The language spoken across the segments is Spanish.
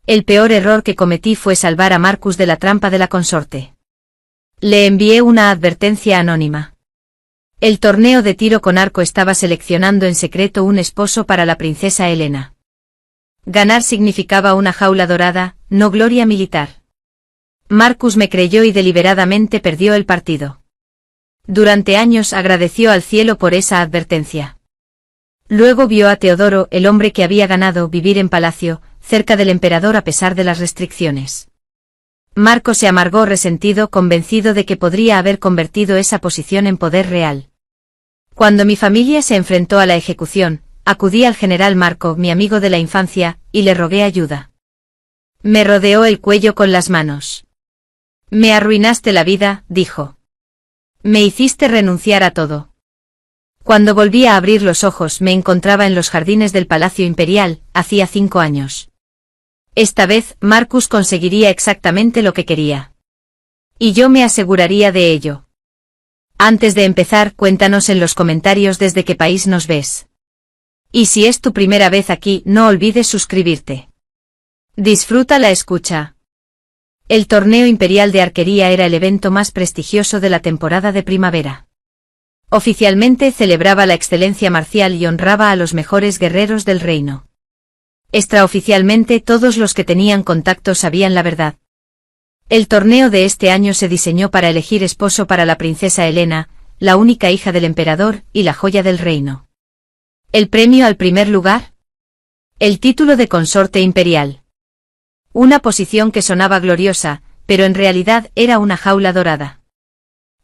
El peor error que cometí fue salvar a Marcus de la trampa de la consorte. Le envié una advertencia anónima. El torneo de tiro con arco estaba seleccionando en secreto un esposo para la princesa Helena. Ganar significaba una jaula dorada, no gloria militar. Marcus me creyó y deliberadamente perdió el partido. Durante años agradeció al cielo por esa advertencia. Luego vio a Teodoro, el hombre que había ganado, vivir en palacio, cerca del emperador a pesar de las restricciones. Marco se amargó resentido, convencido de que podría haber convertido esa posición en poder real. Cuando mi familia se enfrentó a la ejecución, acudí al general Marco, mi amigo de la infancia, y le rogué ayuda. Me rodeó el cuello con las manos. Me arruinaste la vida, dijo. Me hiciste renunciar a todo. Cuando volví a abrir los ojos me encontraba en los jardines del Palacio Imperial, hacía 5 años. Esta vez, Marcus conseguiría exactamente lo que quería. Y yo me aseguraría de ello. Antes de empezar, cuéntanos en los comentarios desde qué país nos ves. Y si es tu primera vez aquí, no olvides suscribirte. Disfruta la escucha. El torneo imperial de arquería era el evento más prestigioso de la temporada de primavera. Oficialmente celebraba la excelencia marcial y honraba a los mejores guerreros del reino. Extraoficialmente todos los que tenían contacto sabían la verdad. El torneo de este año se diseñó para elegir esposo para la princesa Helena, la única hija del emperador y la joya del reino. ¿El premio al primer lugar? El título de consorte imperial. Una posición que sonaba gloriosa, pero en realidad era una jaula dorada.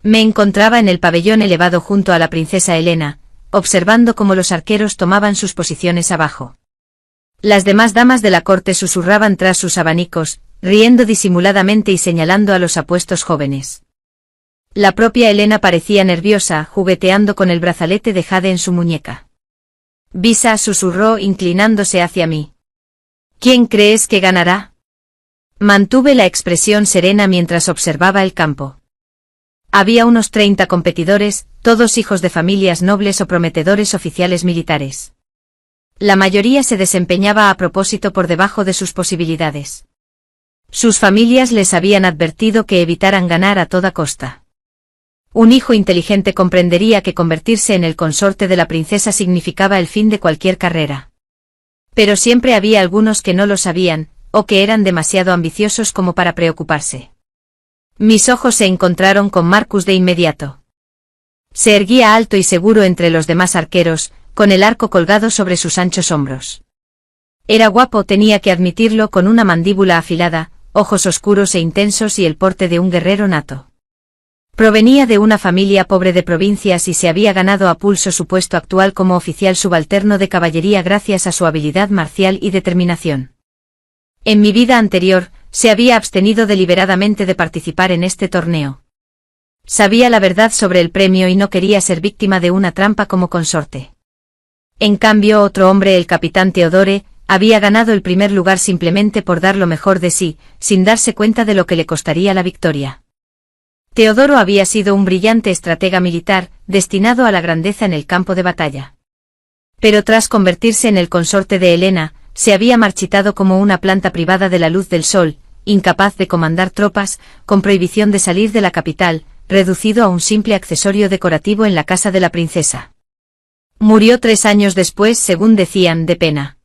Me encontraba en el pabellón elevado junto a la princesa Helena, observando cómo los arqueros tomaban sus posiciones abajo. Las demás damas de la corte susurraban tras sus abanicos, riendo disimuladamente y señalando a los apuestos jóvenes. La propia Helena parecía nerviosa, jugueteando con el brazalete de jade en su muñeca. Visa, susurró inclinándose hacia mí. ¿Quién crees que ganará? Mantuve la expresión serena mientras observaba el campo. Había unos 30 competidores, todos hijos de familias nobles o prometedores oficiales militares. La mayoría se desempeñaba a propósito por debajo de sus posibilidades. Sus familias les habían advertido que evitaran ganar a toda costa. Un hijo inteligente comprendería que convertirse en el consorte de la princesa significaba el fin de cualquier carrera. Pero siempre había algunos que no lo sabían, o que eran demasiado ambiciosos como para preocuparse. Mis ojos se encontraron con Marcus de inmediato. Se erguía alto y seguro entre los demás arqueros, con el arco colgado sobre sus anchos hombros. Era guapo, tenía que admitirlo, con una mandíbula afilada, ojos oscuros e intensos y el porte de un guerrero nato. Provenía de una familia pobre de provincias y se había ganado a pulso su puesto actual como oficial subalterno de caballería gracias a su habilidad marcial y determinación. En mi vida anterior, se había abstenido deliberadamente de participar en este torneo. Sabía la verdad sobre el premio y no quería ser víctima de una trampa como consorte. En cambio, otro hombre, el capitán Teodore, había ganado el primer lugar simplemente por dar lo mejor de sí, sin darse cuenta de lo que le costaría la victoria. Teodoro había sido un brillante estratega militar, destinado a la grandeza en el campo de batalla. Pero tras convertirse en el consorte de Helena, se había marchitado como una planta privada de la luz del sol, incapaz de comandar tropas, con prohibición de salir de la capital, reducido a un simple accesorio decorativo en la casa de la princesa. Murió 3 años después, según decían, de pena.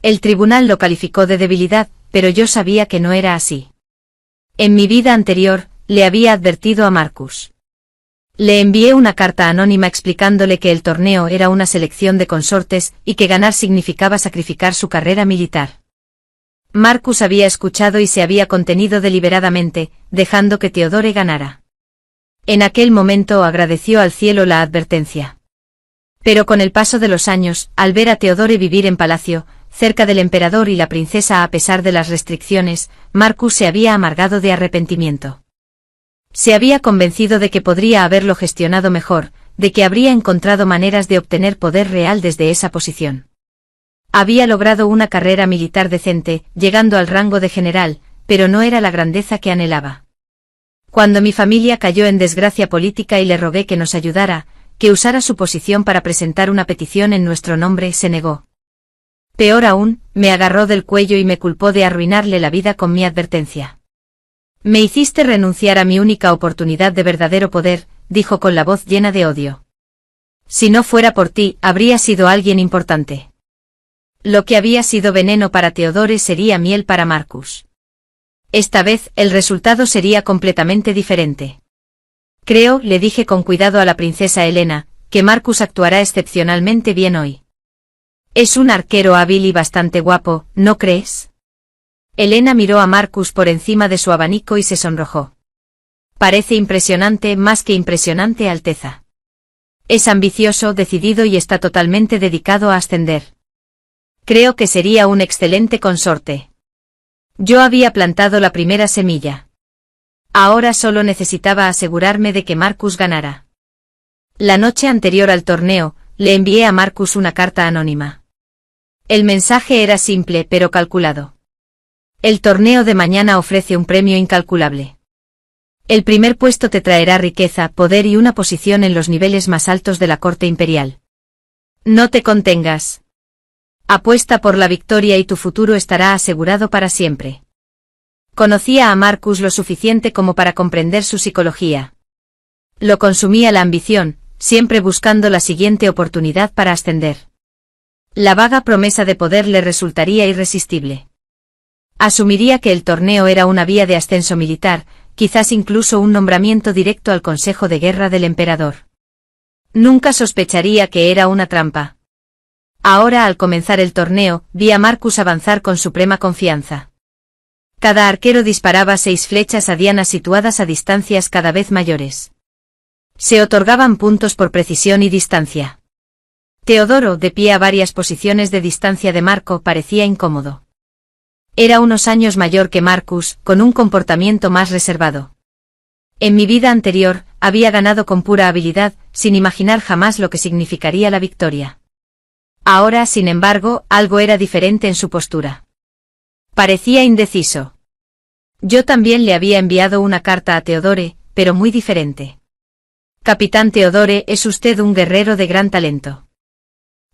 El tribunal lo calificó de debilidad, pero yo sabía que no era así. En mi vida anterior, le había advertido a Marcus. Le envié una carta anónima explicándole que el torneo era una selección de consortes y que ganar significaba sacrificar su carrera militar. Marcus había escuchado y se había contenido deliberadamente, dejando que Teodore ganara. En aquel momento agradeció al cielo la advertencia. Pero con el paso de los años, al ver a Teodore vivir en palacio, cerca del emperador y la princesa a pesar de las restricciones, Marcus se había amargado de arrepentimiento. Se había convencido de que podría haberlo gestionado mejor, de que habría encontrado maneras de obtener poder real desde esa posición. Había logrado una carrera militar decente, llegando al rango de general, pero no era la grandeza que anhelaba. Cuando mi familia cayó en desgracia política y le rogué que nos ayudara, que usara su posición para presentar una petición en nuestro nombre, se negó. Peor aún, me agarró del cuello y me culpó de arruinarle la vida con mi advertencia. Me hiciste renunciar a mi única oportunidad de verdadero poder, dijo con la voz llena de odio. Si no fuera por ti, habría sido alguien importante. Lo que había sido veneno para Theodore sería miel para Marcus. Esta vez, el resultado sería completamente diferente. Creo, le dije con cuidado a la princesa Helena, que Marcus actuará excepcionalmente bien hoy. Es un arquero hábil y bastante guapo, ¿no crees? Helena miró a Marcus por encima de su abanico y se sonrojó. Parece impresionante, más que impresionante, Alteza. Es ambicioso, decidido y está totalmente dedicado a ascender. Creo que sería un excelente consorte. Yo había plantado la primera semilla. Ahora solo necesitaba asegurarme de que Marcus ganara. La noche anterior al torneo, le envié a Marcus una carta anónima. El mensaje era simple pero calculado. El torneo de mañana ofrece un premio incalculable. El primer puesto te traerá riqueza, poder y una posición en los niveles más altos de la corte imperial. No te contengas. Apuesta por la victoria y tu futuro estará asegurado para siempre. Conocía a Marcus lo suficiente como para comprender su psicología. Lo consumía la ambición, siempre buscando la siguiente oportunidad para ascender. La vaga promesa de poder le resultaría irresistible. Asumiría que el torneo era una vía de ascenso militar, quizás incluso un nombramiento directo al Consejo de Guerra del Emperador. Nunca sospecharía que era una trampa. Ahora, al comenzar el torneo, vi a Marcus avanzar con suprema confianza. Cada arquero disparaba 6 flechas a diana situadas a distancias cada vez mayores. Se otorgaban puntos por precisión y distancia. Teodoro, de pie a varias posiciones de distancia de Marco, parecía incómodo. Era unos años mayor que Marcus, con un comportamiento más reservado. En mi vida anterior, había ganado con pura habilidad, sin imaginar jamás lo que significaría la victoria. Ahora, sin embargo, algo era diferente en su postura. Parecía indeciso. Yo también le había enviado una carta a Theodore, pero muy diferente. Capitán Theodore, es usted un guerrero de gran talento.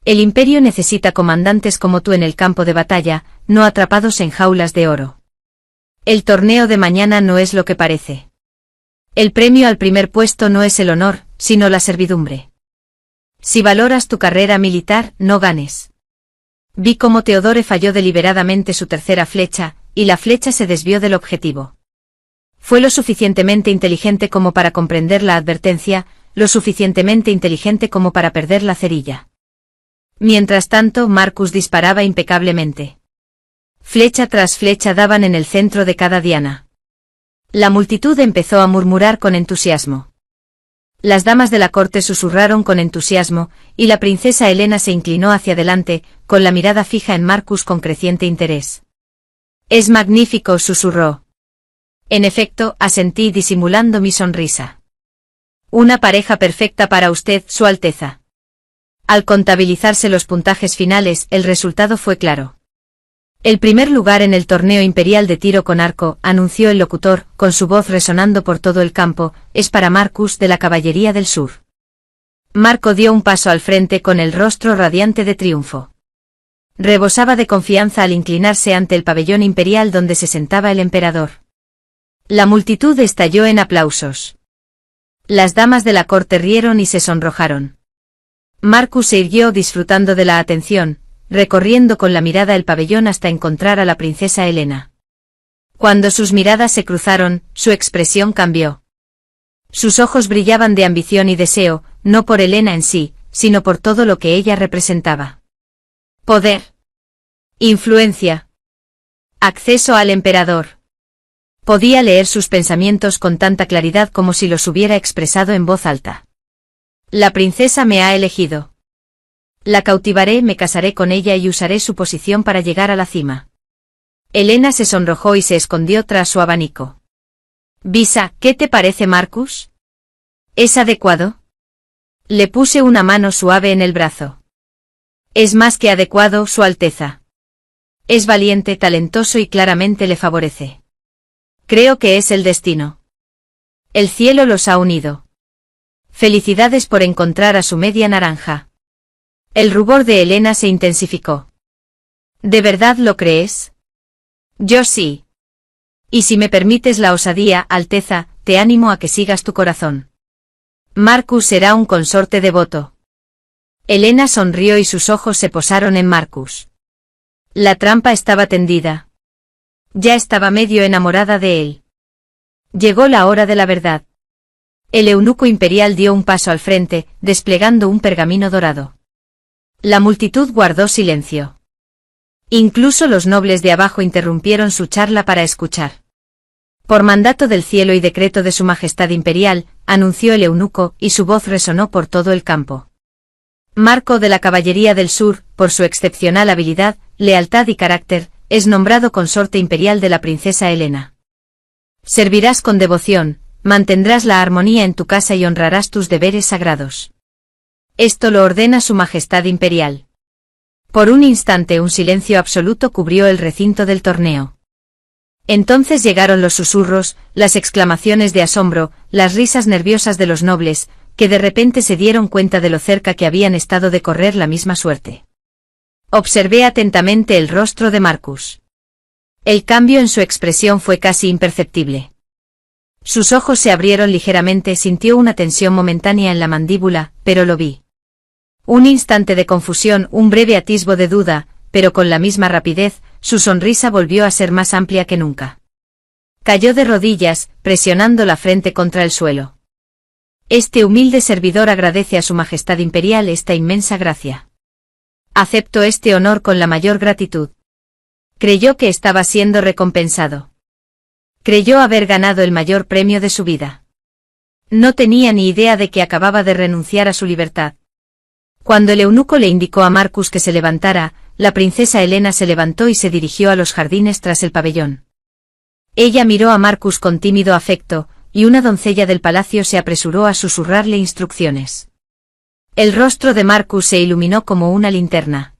El imperio necesita comandantes como tú en el campo de batalla, no atrapados en jaulas de oro. El torneo de mañana no es lo que parece. El premio al primer puesto no es el honor, sino la servidumbre. Si valoras tu carrera militar, no ganes. Vi cómo Theodore falló deliberadamente su tercera flecha, y la flecha se desvió del objetivo. Fue lo suficientemente inteligente como para comprender la advertencia, lo suficientemente inteligente como para perder la cerilla. Mientras tanto, Marcus disparaba impecablemente. Flecha tras flecha daban en el centro de cada diana. La multitud empezó a murmurar con entusiasmo. Las damas de la corte susurraron con entusiasmo, y la princesa Helena se inclinó hacia adelante, con la mirada fija en Marcus con creciente interés. «Es magnífico», susurró. En efecto, asentí disimulando mi sonrisa. «Una pareja perfecta para usted, Su Alteza». Al contabilizarse los puntajes finales, el resultado fue claro. El primer lugar en el torneo imperial de tiro con arco, anunció el locutor, con su voz resonando por todo el campo, es para Marcus de la Caballería del Sur. Marco dio un paso al frente con el rostro radiante de triunfo. Rebosaba de confianza al inclinarse ante el pabellón imperial donde se sentaba el emperador. La multitud estalló en aplausos. Las damas de la corte rieron y se sonrojaron. Marcus se irguió disfrutando de la atención, recorriendo con la mirada el pabellón hasta encontrar a la princesa Helena. Cuando sus miradas se cruzaron, su expresión cambió. Sus ojos brillaban de ambición y deseo, no por Helena en sí, sino por todo lo que ella representaba. Poder. Influencia. Acceso al emperador. Podía leer sus pensamientos con tanta claridad como si los hubiera expresado en voz alta. La princesa me ha elegido. La cautivaré, me casaré con ella y usaré su posición para llegar a la cima. Helena se sonrojó y se escondió tras su abanico. Visa, ¿qué te parece, Marcus? ¿Es adecuado? Le puse una mano suave en el brazo. Es más que adecuado, Su Alteza. Es valiente, talentoso y claramente le favorece. Creo que es el destino. El cielo los ha unido. Felicidades por encontrar a su media naranja. El rubor de Helena se intensificó. ¿De verdad lo crees? Yo sí. Y si me permites la osadía, Alteza, te animo a que sigas tu corazón. Marcus será un consorte devoto. Helena sonrió y sus ojos se posaron en Marcus. La trampa estaba tendida. Ya estaba medio enamorada de él. Llegó la hora de la verdad. El eunuco imperial dio un paso al frente, desplegando un pergamino dorado. La multitud guardó silencio. Incluso los nobles de abajo interrumpieron su charla para escuchar. Por mandato del cielo y decreto de su majestad imperial, anunció el eunuco, y su voz resonó por todo el campo. Marco de la Caballería del Sur, por su excepcional habilidad, lealtad y carácter, es nombrado consorte imperial de la princesa Helena. Servirás con devoción, mantendrás la armonía en tu casa y honrarás tus deberes sagrados. Esto lo ordena su majestad imperial. Por un instante un silencio absoluto cubrió el recinto del torneo. Entonces llegaron los susurros, las exclamaciones de asombro, las risas nerviosas de los nobles, que de repente se dieron cuenta de lo cerca que habían estado de correr la misma suerte. Observé atentamente el rostro de Marcus. El cambio en su expresión fue casi imperceptible. Sus ojos se abrieron ligeramente, sintió una tensión momentánea en la mandíbula, pero lo vi. Un instante de confusión, un breve atisbo de duda, pero con la misma rapidez, su sonrisa volvió a ser más amplia que nunca. Cayó de rodillas, presionando la frente contra el suelo. Este humilde servidor agradece a su majestad imperial esta inmensa gracia. Acepto este honor con la mayor gratitud. Creyó que estaba siendo recompensado. Creyó haber ganado el mayor premio de su vida. No tenía ni idea de que acababa de renunciar a su libertad. Cuando el eunuco le indicó a Marcus que se levantara, la princesa Helena se levantó y se dirigió a los jardines tras el pabellón. Ella miró a Marcus con tímido afecto, y una doncella del palacio se apresuró a susurrarle instrucciones. El rostro de Marcus se iluminó como una linterna.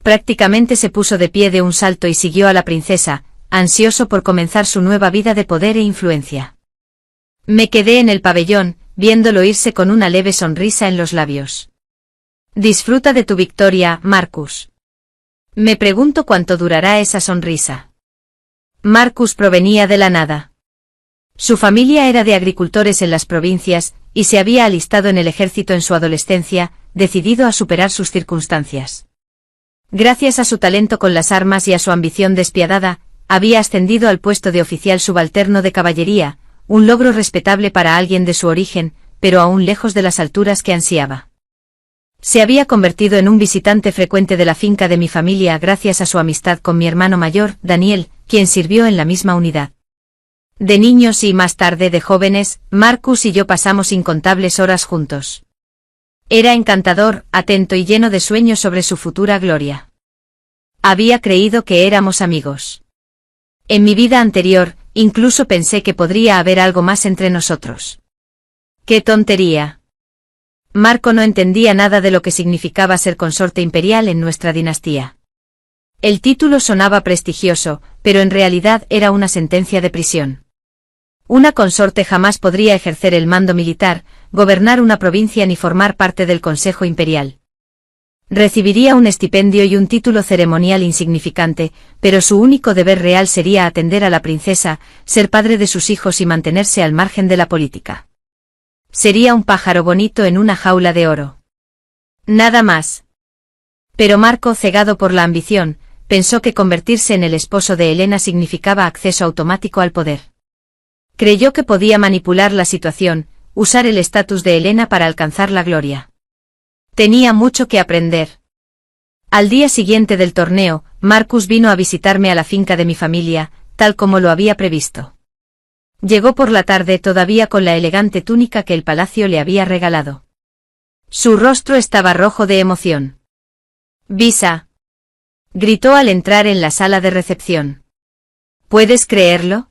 Prácticamente se puso de pie de un salto y siguió a la princesa, ansioso por comenzar su nueva vida de poder e influencia. Me quedé en el pabellón, viéndolo irse con una leve sonrisa en los labios. Disfruta de tu victoria, Marcus. Me pregunto cuánto durará esa sonrisa. Marcus provenía de la nada. Su familia era de agricultores en las provincias, y se había alistado en el ejército en su adolescencia, decidido a superar sus circunstancias. Gracias a su talento con las armas y a su ambición despiadada, había ascendido al puesto de oficial subalterno de caballería, un logro respetable para alguien de su origen, pero aún lejos de las alturas que ansiaba. Se había convertido en un visitante frecuente de la finca de mi familia gracias a su amistad con mi hermano mayor, Daniel, quien sirvió en la misma unidad. De niños y más tarde de jóvenes, Marcus y yo pasamos incontables horas juntos. Era encantador, atento y lleno de sueños sobre su futura gloria. Había creído que éramos amigos. En mi vida anterior, incluso pensé que podría haber algo más entre nosotros. ¡Qué tontería! Marco no entendía nada de lo que significaba ser consorte imperial en nuestra dinastía. El título sonaba prestigioso, pero en realidad era una sentencia de prisión. Una consorte jamás podría ejercer el mando militar, gobernar una provincia ni formar parte del Consejo Imperial. Recibiría un estipendio y un título ceremonial insignificante, pero su único deber real sería atender a la princesa, ser padre de sus hijos y mantenerse al margen de la política. Sería un pájaro bonito en una jaula de oro. Nada más. Pero Marco, cegado por la ambición, pensó que convertirse en el esposo de Helena significaba acceso automático al poder. Creyó que podía manipular la situación, usar el estatus de Helena para alcanzar la gloria. Tenía mucho que aprender. Al día siguiente del torneo, Marcus vino a visitarme a la finca de mi familia, tal como lo había previsto. Llegó por la tarde todavía con la elegante túnica que el palacio le había regalado. Su rostro estaba rojo de emoción. «Visa», gritó al entrar en la sala de recepción. «¿Puedes creerlo?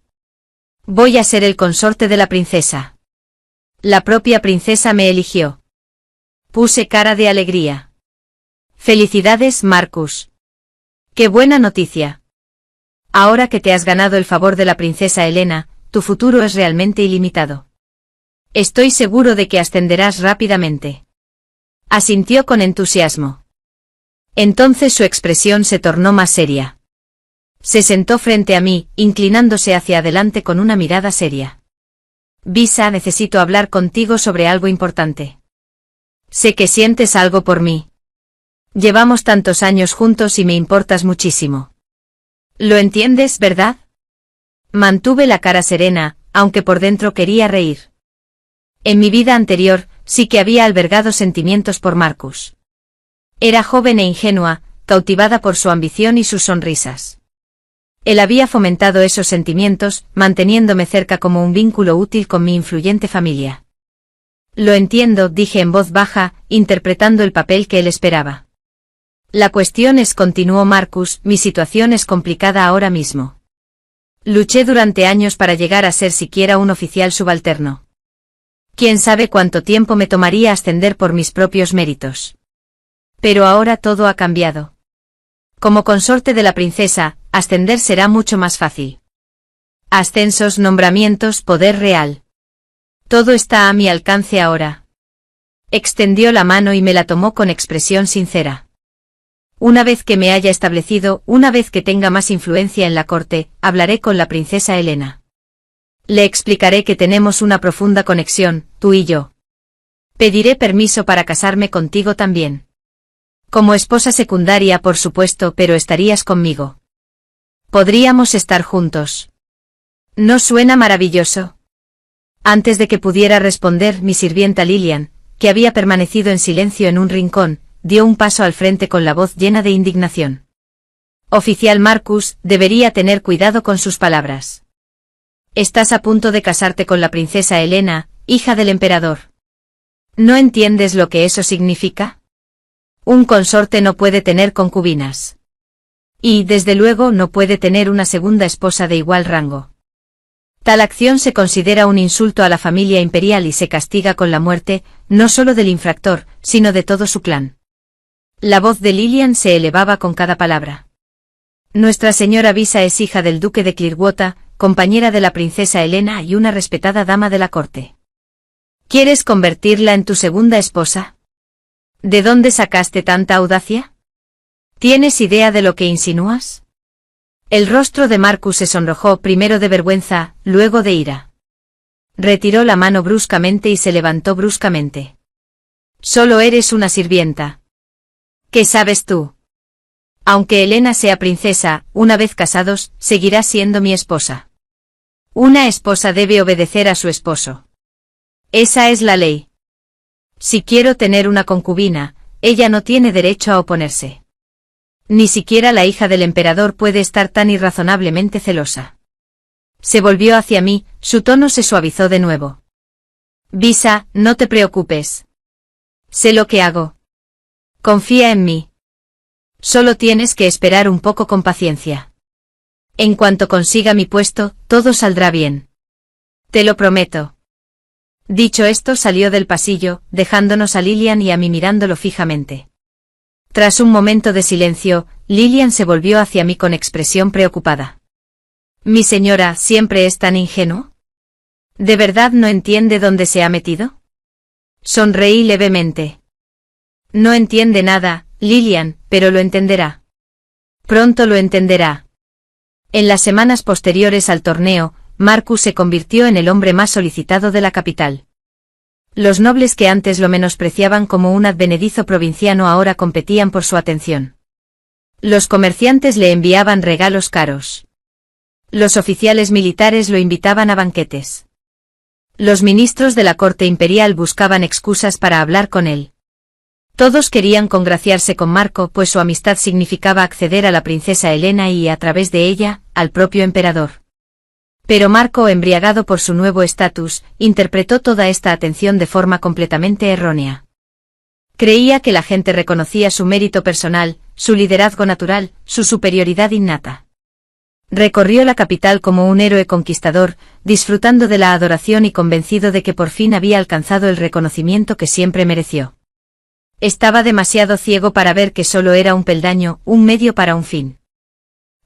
Voy a ser el consorte de la princesa. La propia princesa me eligió». Puse cara de alegría. «Felicidades, Marcus. ¡Qué buena noticia! Ahora que te has ganado el favor de la princesa Helena, tu futuro es realmente ilimitado. Estoy seguro de que ascenderás rápidamente». Asintió con entusiasmo. Entonces su expresión se tornó más seria. Se sentó frente a mí, inclinándose hacia adelante con una mirada seria. Visa, necesito hablar contigo sobre algo importante. Sé que sientes algo por mí. Llevamos tantos años juntos y me importas muchísimo. ¿Lo entiendes, verdad? Mantuve la cara serena, aunque por dentro quería reír. En mi vida anterior, sí que había albergado sentimientos por Marcus. Era joven e ingenua, cautivada por su ambición y sus sonrisas. Él había fomentado esos sentimientos, manteniéndome cerca como un vínculo útil con mi influyente familia. Lo entiendo, dije en voz baja, interpretando el papel que él esperaba. La cuestión es, continuó Marcus, mi situación es complicada ahora mismo. Luché durante años para llegar a ser siquiera un oficial subalterno. Quién sabe cuánto tiempo me tomaría ascender por mis propios méritos. Pero ahora todo ha cambiado. Como consorte de la princesa, ascender será mucho más fácil. Ascensos, nombramientos, poder real. Todo está a mi alcance ahora. Extendió la mano y me la tomó con expresión sincera. Una vez que me haya establecido, una vez que tenga más influencia en la corte, hablaré con la princesa Helena. Le explicaré que tenemos una profunda conexión, tú y yo. Pediré permiso para casarme contigo también. Como esposa secundaria, por supuesto, pero estarías conmigo. Podríamos estar juntos. ¿No suena maravilloso? Antes de que pudiera responder, mi sirvienta Lilian, que había permanecido en silencio en un rincón, dio un paso al frente con la voz llena de indignación. Oficial Marcus, debería tener cuidado con sus palabras. Estás a punto de casarte con la princesa Helena, hija del emperador. ¿No entiendes lo que eso significa? Un consorte no puede tener concubinas. Y, desde luego, no puede tener una segunda esposa de igual rango. Tal acción se considera un insulto a la familia imperial y se castiga con la muerte, no solo del infractor, sino de todo su clan. La voz de Lilian se elevaba con cada palabra. Nuestra señora Visa es hija del duque de Clearwater, compañera de la princesa Helena y una respetada dama de la corte. ¿Quieres convertirla en tu segunda esposa? ¿De dónde sacaste tanta audacia? ¿Tienes idea de lo que insinúas? El rostro de Marcus se sonrojó, primero de vergüenza, luego de ira. Retiró la mano bruscamente y se levantó bruscamente. Solo eres una sirvienta. ¿Qué sabes tú? Aunque Helena sea princesa, una vez casados, seguirá siendo mi esposa. Una esposa debe obedecer a su esposo. Esa es la ley. Si quiero tener una concubina, ella no tiene derecho a oponerse. Ni siquiera la hija del emperador puede estar tan irrazonablemente celosa. Se volvió hacia mí, su tono se suavizó de nuevo. Visa, no te preocupes. Sé lo que hago. Confía en mí. Solo tienes que esperar un poco con paciencia. En cuanto consiga mi puesto, todo saldrá bien. Te lo prometo. Dicho esto, salió del pasillo, dejándonos a Lilian y a mí mirándolo fijamente. Tras un momento de silencio, Lilian se volvió hacia mí con expresión preocupada. ¿Mi señora siempre es tan ingenuo? ¿De verdad no entiende dónde se ha metido? Sonreí levemente. No entiende nada, Lilian, pero lo entenderá. Pronto lo entenderá. En las semanas posteriores al torneo, Marcus se convirtió en el hombre más solicitado de la capital. Los nobles que antes lo menospreciaban como un advenedizo provinciano ahora competían por su atención. Los comerciantes le enviaban regalos caros. Los oficiales militares lo invitaban a banquetes. Los ministros de la corte imperial buscaban excusas para hablar con él. Todos querían congraciarse con Marco, pues su amistad significaba acceder a la princesa Helena y, a través de ella, al propio emperador. Pero Marco, embriagado por su nuevo estatus, interpretó toda esta atención de forma completamente errónea. Creía que la gente reconocía su mérito personal, su liderazgo natural, su superioridad innata. Recorrió la capital como un héroe conquistador, disfrutando de la adoración y convencido de que por fin había alcanzado el reconocimiento que siempre mereció. Estaba demasiado ciego para ver que solo era un peldaño, un medio para un fin.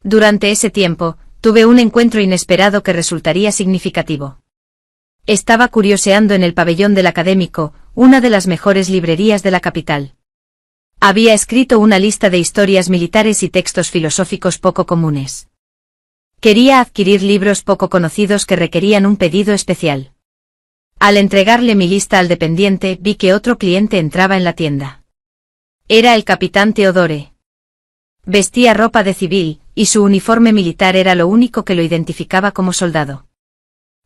Durante ese tiempo, tuve un encuentro inesperado que resultaría significativo. Estaba curioseando en el pabellón del Académico, una de las mejores librerías de la capital. Había escrito una lista de historias militares y textos filosóficos poco comunes. Quería adquirir libros poco conocidos que requerían un pedido especial. Al entregarle mi lista al dependiente, vi que otro cliente entraba en la tienda. Era el capitán Theodore. Vestía ropa de civil, y su uniforme militar era lo único que lo identificaba como soldado.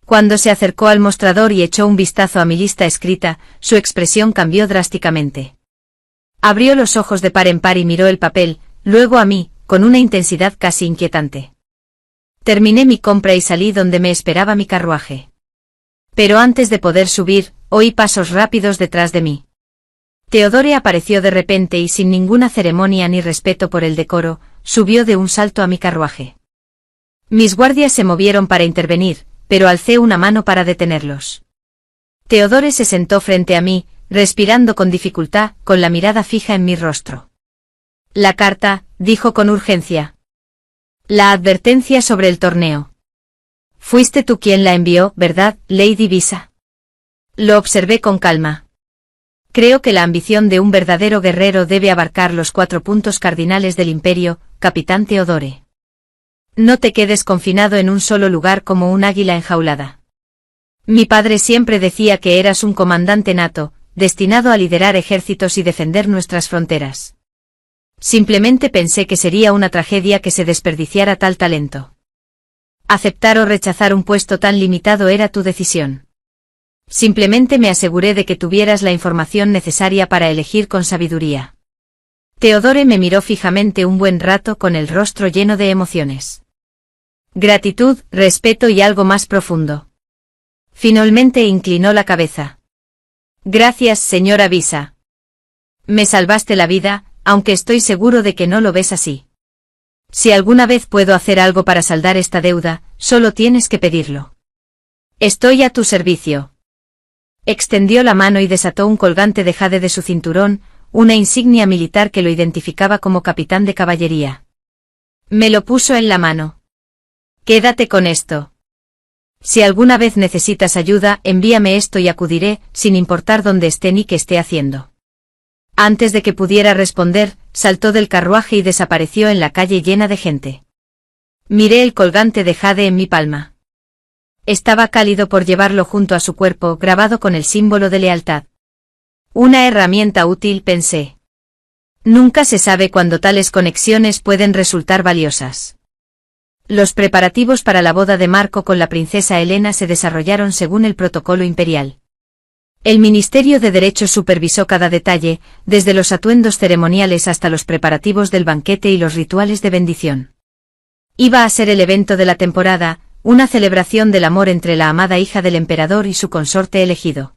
Cuando se acercó al mostrador y echó un vistazo a mi lista escrita, su expresión cambió drásticamente. Abrió los ojos de par en par y miró el papel, luego a mí, con una intensidad casi inquietante. Terminé mi compra y salí donde me esperaba mi carruaje. Pero antes de poder subir, oí pasos rápidos detrás de mí. Theodore apareció de repente y sin ninguna ceremonia ni respeto por el decoro, subió de un salto a mi carruaje. Mis guardias se movieron para intervenir, pero alcé una mano para detenerlos. Theodore se sentó frente a mí, respirando con dificultad, con la mirada fija en mi rostro. La carta, dijo con urgencia. La advertencia sobre el torneo. Fuiste tú quien la envió, ¿verdad, Lady Visa? Lo observé con calma. Creo que la ambición de un verdadero guerrero debe abarcar los 4 puntos cardinales del imperio, capitán Theodore. No te quedes confinado en un solo lugar como un águila enjaulada. Mi padre siempre decía que eras un comandante nato, destinado a liderar ejércitos y defender nuestras fronteras. Simplemente pensé que sería una tragedia que se desperdiciara tal talento. Aceptar o rechazar un puesto tan limitado era tu decisión. Simplemente me aseguré de que tuvieras la información necesaria para elegir con sabiduría. Theodore me miró fijamente un buen rato con el rostro lleno de emociones. Gratitud, respeto y algo más profundo. Finalmente inclinó la cabeza. Gracias, señora Visa. Me salvaste la vida, aunque estoy seguro de que no lo ves así. Si alguna vez puedo hacer algo para saldar esta deuda, solo tienes que pedirlo. Estoy a tu servicio. Extendió la mano y desató un colgante de jade de su cinturón, una insignia militar que lo identificaba como capitán de caballería. Me lo puso en la mano. Quédate con esto. Si alguna vez necesitas ayuda, envíame esto y acudiré, sin importar dónde esté ni qué esté haciendo. Antes de que pudiera responder, saltó del carruaje y desapareció en la calle llena de gente. Miré el colgante de jade en mi palma. Estaba cálido por llevarlo junto a su cuerpo, grabado con el símbolo de lealtad. Una herramienta útil, pensé. Nunca se sabe cuándo tales conexiones pueden resultar valiosas. Los preparativos para la boda de Marco con la princesa Helena se desarrollaron según el protocolo imperial. El Ministerio de Derechos supervisó cada detalle, desde los atuendos ceremoniales hasta los preparativos del banquete y los rituales de bendición. Iba a ser el evento de la temporada, una celebración del amor entre la amada hija del emperador y su consorte elegido.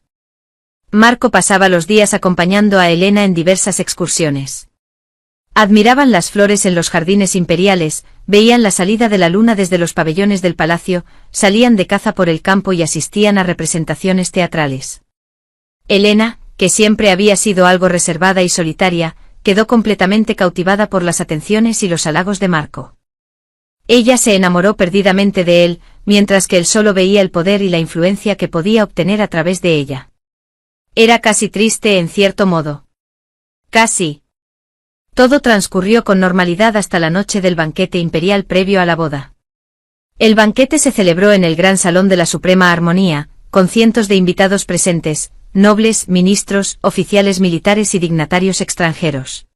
Marco pasaba los días acompañando a Helena en diversas excursiones. Admiraban las flores en los jardines imperiales, veían la salida de la luna desde los pabellones del palacio, salían de caza por el campo y asistían a representaciones teatrales. Helena, que siempre había sido algo reservada y solitaria, quedó completamente cautivada por las atenciones y los halagos de Marco. Ella se enamoró perdidamente de él, mientras que él solo veía el poder y la influencia que podía obtener a través de ella. Era casi triste en cierto modo. Casi. Todo transcurrió con normalidad hasta la noche del banquete imperial previo a la boda. El banquete se celebró en el gran salón de la Suprema Armonía, con cientos de invitados presentes, nobles, ministros, oficiales militares y dignatarios extranjeros.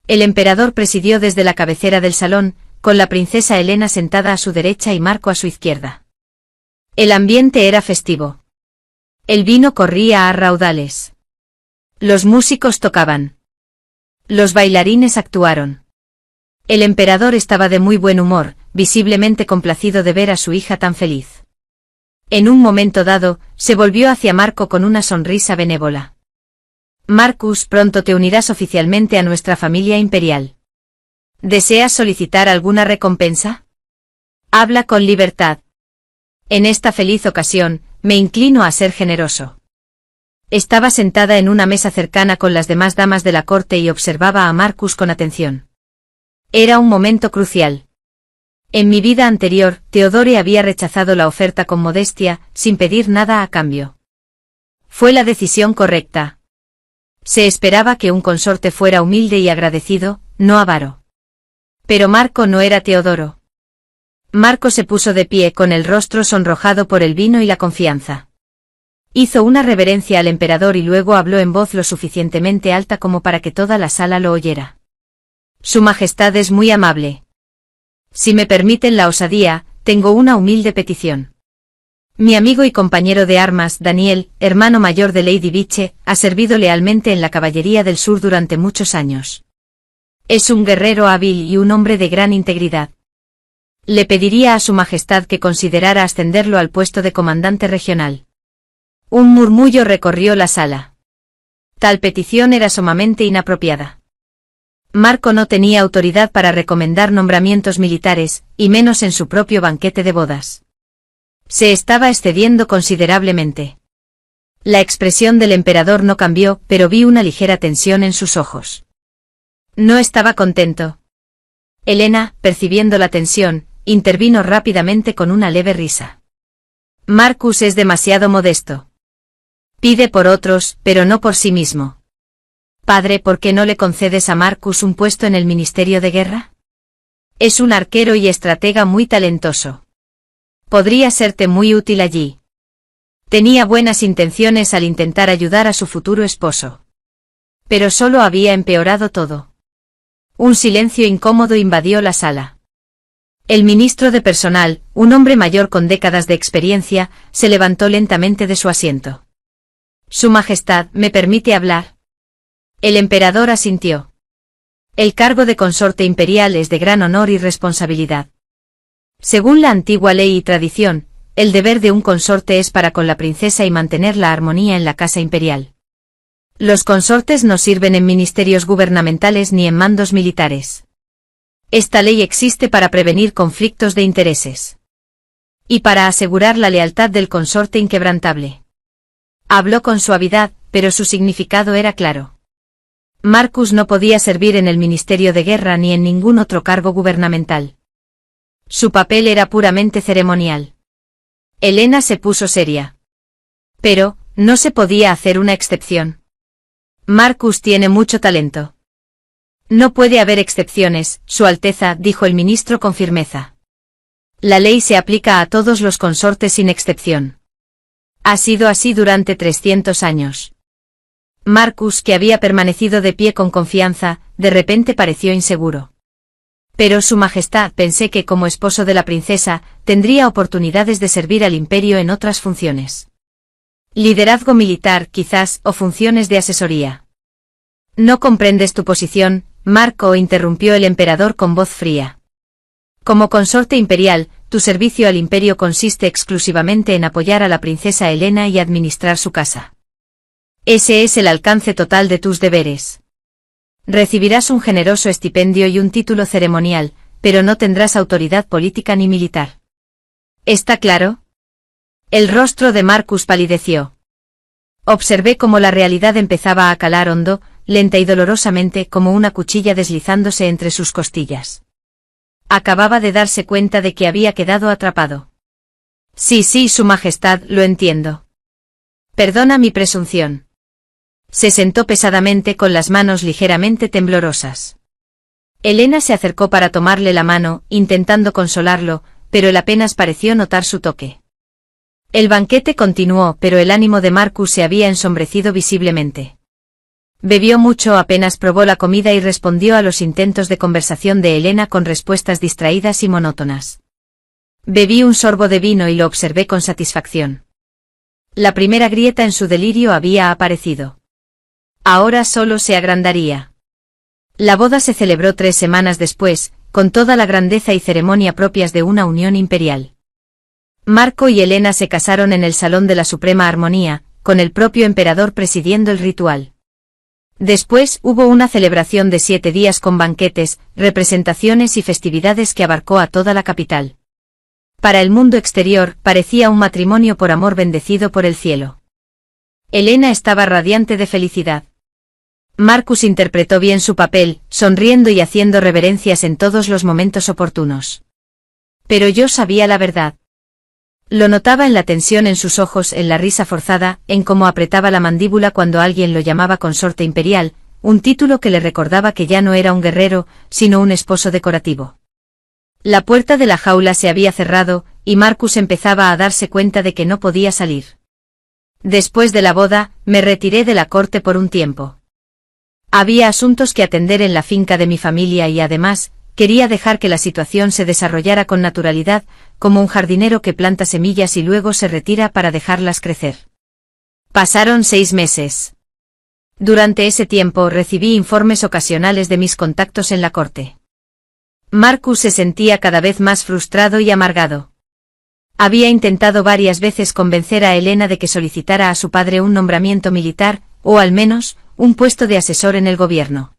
El emperador presidió desde la cabecera del salón, con la princesa Helena sentada a su derecha y Marco a su izquierda. El ambiente era festivo. El vino corría a raudales. Los músicos tocaban. Los bailarines actuaron. El emperador estaba de muy buen humor, visiblemente complacido de ver a su hija tan feliz. En un momento dado, se volvió hacia Marco con una sonrisa benévola. Marcus, pronto te unirás oficialmente a nuestra familia imperial. ¿Deseas solicitar alguna recompensa? Habla con libertad. En esta feliz ocasión, me inclino a ser generoso. Estaba sentada en una mesa cercana con las demás damas de la corte y observaba a Marcus con atención. Era un momento crucial. En mi vida anterior, Theodore había rechazado la oferta con modestia, sin pedir nada a cambio. Fue la decisión correcta. Se esperaba que un consorte fuera humilde y agradecido, no avaro. Pero Marco no era Teodoro. Marco se puso de pie con el rostro sonrojado por el vino y la confianza. Hizo una reverencia al emperador y luego habló en voz lo suficientemente alta como para que toda la sala lo oyera. Su Majestad es muy amable. Si me permiten la osadía, tengo una humilde petición. Mi amigo y compañero de armas, Daniel, hermano mayor de Lady Biche, ha servido lealmente en la caballería del sur durante muchos años. Es un guerrero hábil y un hombre de gran integridad. Le pediría a su Majestad que considerara ascenderlo al puesto de comandante regional. Un murmullo recorrió la sala. Tal petición era sumamente inapropiada. Marco no tenía autoridad para recomendar nombramientos militares, y menos en su propio banquete de bodas. Se estaba excediendo considerablemente. La expresión del emperador no cambió, pero vi una ligera tensión en sus ojos. No estaba contento. Helena, percibiendo la tensión, intervino rápidamente con una leve risa. Marcus es demasiado modesto. Pide por otros, pero no por sí mismo. Padre, ¿por qué no le concedes a Marcus un puesto en el Ministerio de Guerra? Es un arquero y estratega muy talentoso. Podría serte muy útil allí. Tenía buenas intenciones al intentar ayudar a su futuro esposo. Pero solo había empeorado todo. Un silencio incómodo invadió la sala. El ministro de Personal, un hombre mayor con décadas de experiencia, se levantó lentamente de su asiento. Su Majestad, ¿me permite hablar? El emperador asintió. El cargo de consorte imperial es de gran honor y responsabilidad. Según la antigua ley y tradición, el deber de un consorte es para con la princesa y mantener la armonía en la casa imperial. Los consortes no sirven en ministerios gubernamentales ni en mandos militares. Esta ley existe para prevenir conflictos de intereses. Y para asegurar la lealtad del consorte inquebrantable. Habló con suavidad, pero su significado era claro. Marcus no podía servir en el Ministerio de Guerra ni en ningún otro cargo gubernamental. Su papel era puramente ceremonial. Helena se puso seria. Pero, no se podía hacer una excepción. Marcus tiene mucho talento. No puede haber excepciones, Su Alteza, dijo el ministro con firmeza. La ley se aplica a todos los consortes sin excepción. Ha sido así durante 300 años. Marcus, que había permanecido de pie con confianza, de repente pareció inseguro. Pero Su Majestad, pensé que como esposo de la princesa, tendría oportunidades de servir al imperio en otras funciones. Liderazgo militar, quizás, o funciones de asesoría. No comprendes tu posición, Marco, interrumpió el emperador con voz fría. Como consorte imperial, tu servicio al imperio consiste exclusivamente en apoyar a la princesa Helena y administrar su casa. Ese es el alcance total de tus deberes. Recibirás un generoso estipendio y un título ceremonial, pero no tendrás autoridad política ni militar. ¿Está claro? El rostro de Marcus palideció. Observé cómo la realidad empezaba a calar hondo, lenta y dolorosamente, como una cuchilla deslizándose entre sus costillas. Acababa de darse cuenta de que había quedado atrapado. Sí, Su Majestad, lo entiendo. Perdona mi presunción. Se sentó pesadamente con las manos ligeramente temblorosas. Helena se acercó para tomarle la mano, intentando consolarlo, pero él apenas pareció notar su toque. El banquete continuó, pero el ánimo de Marcus se había ensombrecido visiblemente. Bebió mucho, apenas probó la comida y respondió a los intentos de conversación de Helena con respuestas distraídas y monótonas. Bebí un sorbo de vino y lo observé con satisfacción. La primera grieta en su delirio había aparecido. Ahora solo se agrandaría. La boda se celebró 3 semanas después, con toda la grandeza y ceremonia propias de una unión imperial. Marco y Helena se casaron en el Salón de la Suprema Armonía, con el propio emperador presidiendo el ritual. Después hubo una celebración de 7 días con banquetes, representaciones y festividades que abarcó a toda la capital. Para el mundo exterior, parecía un matrimonio por amor bendecido por el cielo. Helena estaba radiante de felicidad. Marcus interpretó bien su papel, sonriendo y haciendo reverencias en todos los momentos oportunos. Pero yo sabía la verdad. Lo notaba en la tensión en sus ojos, en la risa forzada, en cómo apretaba la mandíbula cuando alguien lo llamaba consorte imperial, un título que le recordaba que ya no era un guerrero, sino un esposo decorativo. La puerta de la jaula se había cerrado, y Marcus empezaba a darse cuenta de que no podía salir. Después de la boda, me retiré de la corte por un tiempo. Había asuntos que atender en la finca de mi familia y además, quería dejar que la situación se desarrollara con naturalidad, como un jardinero que planta semillas y luego se retira para dejarlas crecer. Pasaron 6 meses. Durante ese tiempo recibí informes ocasionales de mis contactos en la corte. Marcus se sentía cada vez más frustrado y amargado. Había intentado varias veces convencer a Helena de que solicitara a su padre un nombramiento militar, o al menos, un puesto de asesor en el gobierno.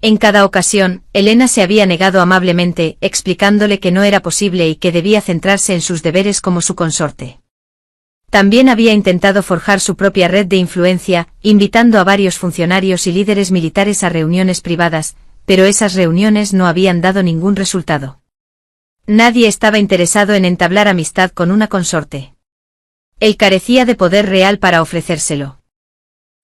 En cada ocasión, Helena se había negado amablemente, explicándole que no era posible y que debía centrarse en sus deberes como su consorte. También había intentado forjar su propia red de influencia, invitando a varios funcionarios y líderes militares a reuniones privadas, pero esas reuniones no habían dado ningún resultado. Nadie estaba interesado en entablar amistad con una consorte. Él carecía de poder real para ofrecérselo.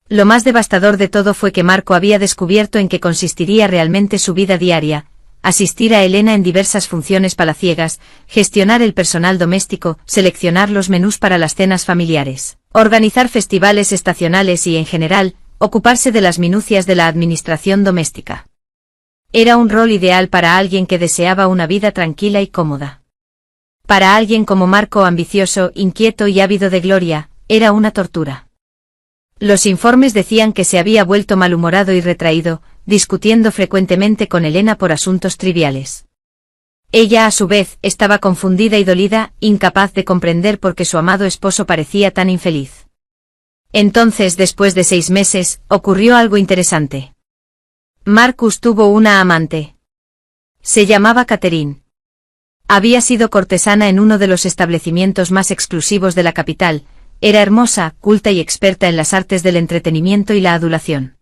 Lo más devastador de todo fue que Marco había descubierto en qué consistiría realmente su vida diaria: asistir a Helena en diversas funciones palaciegas, gestionar el personal doméstico, seleccionar los menús para las cenas familiares, organizar festivales estacionales y en general, ocuparse de las minucias de la administración doméstica. Era un rol ideal para alguien que deseaba una vida tranquila y cómoda. Para alguien como Marco, ambicioso, inquieto y ávido de gloria, era una tortura. Los informes decían que se había vuelto malhumorado y retraído, discutiendo frecuentemente con Helena por asuntos triviales. Ella, a su vez, estaba confundida y dolida, incapaz de comprender por qué su amado esposo parecía tan infeliz. Entonces, después de 6 meses, ocurrió algo interesante. Marcus tuvo una amante. Se llamaba Catherine. Había sido cortesana en uno de los establecimientos más exclusivos de la capital. Era hermosa, culta y experta en las artes del entretenimiento y la adulación.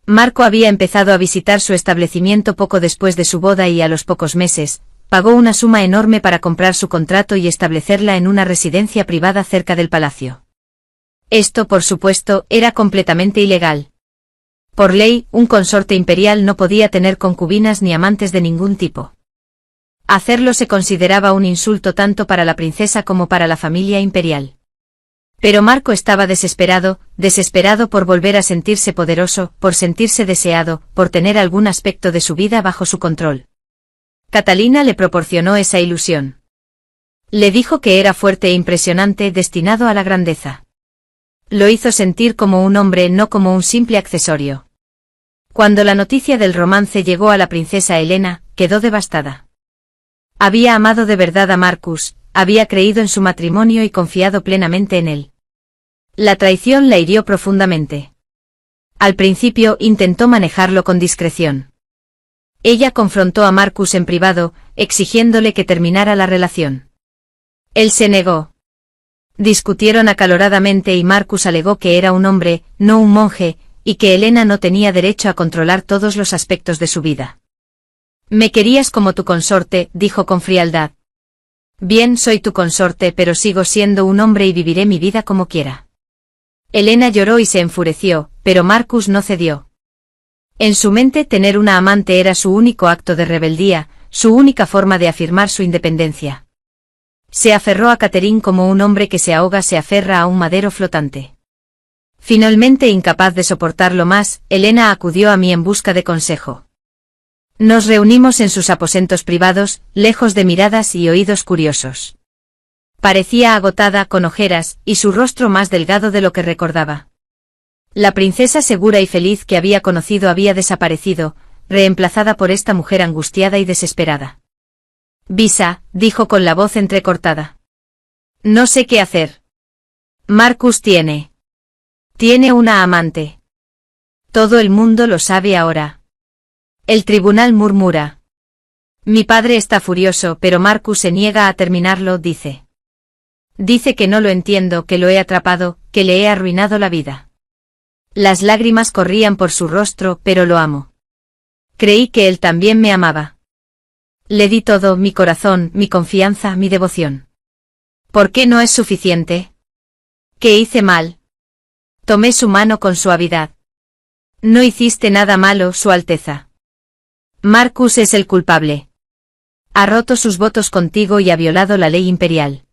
Marco había empezado a visitar su establecimiento poco después de su boda y a los pocos meses, pagó una suma enorme para comprar su contrato y establecerla en una residencia privada cerca del palacio. Esto, por supuesto, era completamente ilegal. Por ley, un consorte imperial no podía tener concubinas ni amantes de ningún tipo. Hacerlo se consideraba un insulto tanto para la princesa como para la familia imperial. Pero Marco estaba desesperado por volver a sentirse poderoso, por sentirse deseado, por tener algún aspecto de su vida bajo su control. Catalina le proporcionó esa ilusión. Le dijo que era fuerte e impresionante, destinado a la grandeza. Lo hizo sentir como un hombre, no como un simple accesorio. Cuando la noticia del romance llegó a la princesa Helena, quedó devastada. Había amado de verdad a Marcus, había creído en su matrimonio y confiado plenamente en él. La traición la hirió profundamente. Al principio intentó manejarlo con discreción. Ella confrontó a Marcus en privado, exigiéndole que terminara la relación. Él se negó. Discutieron acaloradamente y Marcus alegó que era un hombre, no un monje, y que Helena no tenía derecho a controlar todos los aspectos de su vida. «Me querías como tu consorte», dijo con frialdad. «Bien, soy tu consorte, pero sigo siendo un hombre y viviré mi vida como quiera». Helena lloró y se enfureció, pero Marcus no cedió. En su mente, tener una amante era su único acto de rebeldía, su única forma de afirmar su independencia. Se aferró a Catherine como un hombre que se ahoga se aferra a un madero flotante. Finalmente, incapaz de soportarlo más, Helena acudió a mí en busca de consejo. Nos reunimos en sus aposentos privados, lejos de miradas y oídos curiosos. Parecía agotada, con ojeras, y su rostro más delgado de lo que recordaba. La princesa segura y feliz que había conocido había desaparecido, reemplazada por esta mujer angustiada y desesperada. «Visa», dijo con la voz entrecortada. «No sé qué hacer. Marcus tiene una amante. Todo el mundo lo sabe ahora. El tribunal murmura. Mi padre está furioso, pero Marcus se niega a terminarlo, dice. Dice que no lo entiendo, que lo he atrapado, que le he arruinado la vida». Las lágrimas corrían por su rostro, pero lo amo. Creí que él también me amaba. Le di todo, mi corazón, mi confianza, mi devoción. ¿Por qué no es suficiente? ¿Qué hice mal? Tomé su mano con suavidad. No hiciste nada malo, Su Alteza. Marcus es el culpable. Ha roto sus votos contigo y ha violado la ley imperial.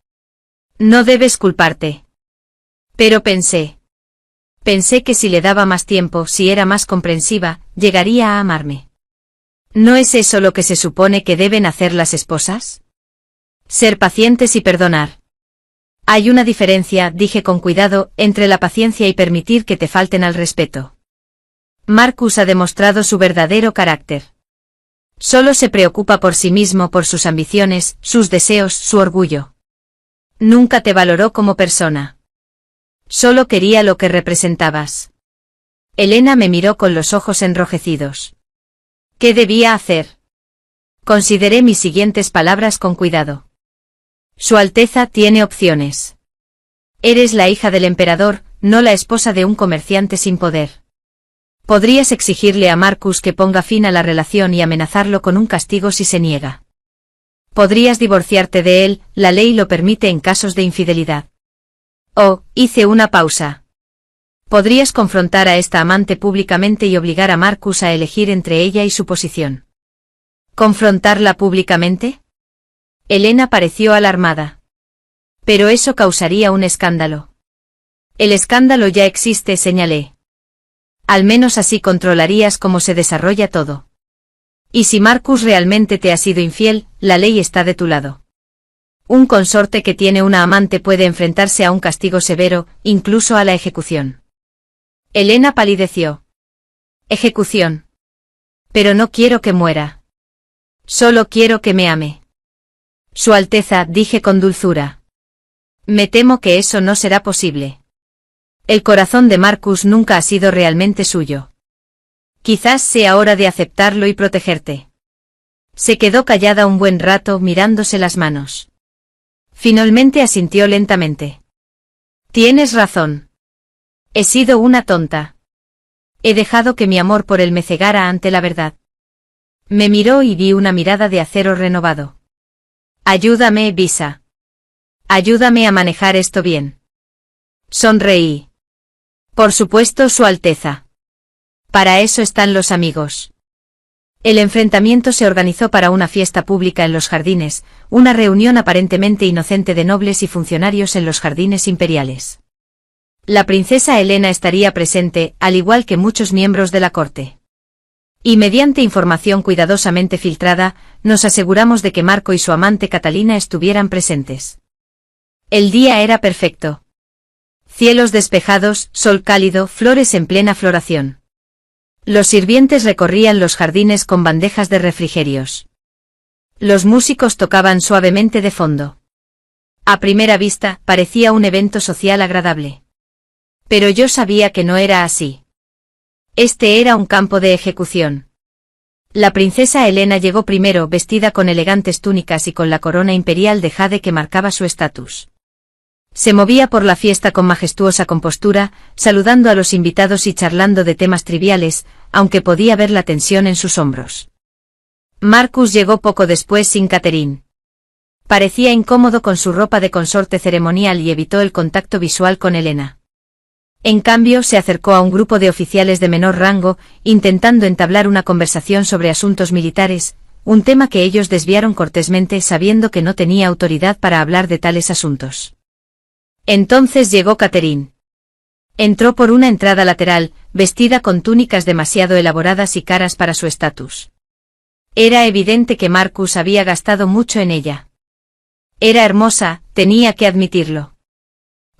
No debes culparte. Pero pensé que si le daba más tiempo, si era más comprensiva, llegaría a amarme. ¿No es eso lo que se supone que deben hacer las esposas? Ser pacientes y perdonar. Hay una diferencia, dije con cuidado, entre la paciencia y permitir que te falten al respeto. Marcus ha demostrado su verdadero carácter. Solo se preocupa por sí mismo, por sus ambiciones, sus deseos, su orgullo. Nunca te valoró como persona. Solo quería lo que representabas. Elena me miró con los ojos enrojecidos. ¿Qué debía hacer? Consideré mis siguientes palabras con cuidado. Su Alteza tiene opciones. Eres la hija del emperador, no la esposa de un comerciante sin poder. Podrías exigirle a Marcus que ponga fin a la relación y amenazarlo con un castigo si se niega. Podrías divorciarte de él, la ley lo permite en casos de infidelidad. Oh, hice una pausa. Podrías confrontar a esta amante públicamente y obligar a Marcus a elegir entre ella y su posición. ¿Confrontarla públicamente? Elena pareció alarmada. Pero eso causaría un escándalo. El escándalo ya existe, señalé. Al menos así controlarías cómo se desarrolla todo. Y si Marcus realmente te ha sido infiel, la ley está de tu lado. Un consorte que tiene una amante puede enfrentarse a un castigo severo, incluso a la ejecución. Elena palideció. Ejecución. Pero no quiero que muera. Solo quiero que me ame. Su Alteza, dije con dulzura. Me temo que eso no será posible. El corazón de Marcus nunca ha sido realmente suyo. Quizás sea hora de aceptarlo y protegerte. Se quedó callada un buen rato mirándose las manos. Finalmente asintió lentamente. Tienes razón. He sido una tonta. He dejado que mi amor por él me cegara ante la verdad. Me miró y vi una mirada de acero renovado. Ayúdame, Visa. Ayúdame a manejar esto bien. Sonreí. Por supuesto, Su Alteza. Para eso están los amigos. El enfrentamiento se organizó para una fiesta pública en los jardines, una reunión aparentemente inocente de nobles y funcionarios en los jardines imperiales. La princesa Elena estaría presente, al igual que muchos miembros de la corte. Y mediante información cuidadosamente filtrada, nos aseguramos de que Marco y su amante Catalina estuvieran presentes. El día era perfecto. Cielos despejados, sol cálido, flores en plena floración. Los sirvientes recorrían los jardines con bandejas de refrigerios. Los músicos tocaban suavemente de fondo. A primera vista, parecía un evento social agradable. Pero yo sabía que no era así. Este era un campo de ejecución. La princesa Elena llegó primero vestida con elegantes túnicas y con la corona imperial de jade que marcaba su estatus. Se movía por la fiesta con majestuosa compostura, saludando a los invitados y charlando de temas triviales, aunque podía ver la tensión en sus hombros. Marcus llegó poco después sin Catherine. Parecía incómodo con su ropa de consorte ceremonial y evitó el contacto visual con Elena. En cambio, se acercó a un grupo de oficiales de menor rango, intentando entablar una conversación sobre asuntos militares, un tema que ellos desviaron cortésmente sabiendo que no tenía autoridad para hablar de tales asuntos. Entonces llegó Catherine. Entró por una entrada lateral, vestida con túnicas demasiado elaboradas y caras para su estatus. Era evidente que Marcus había gastado mucho en ella. Era hermosa, tenía que admitirlo.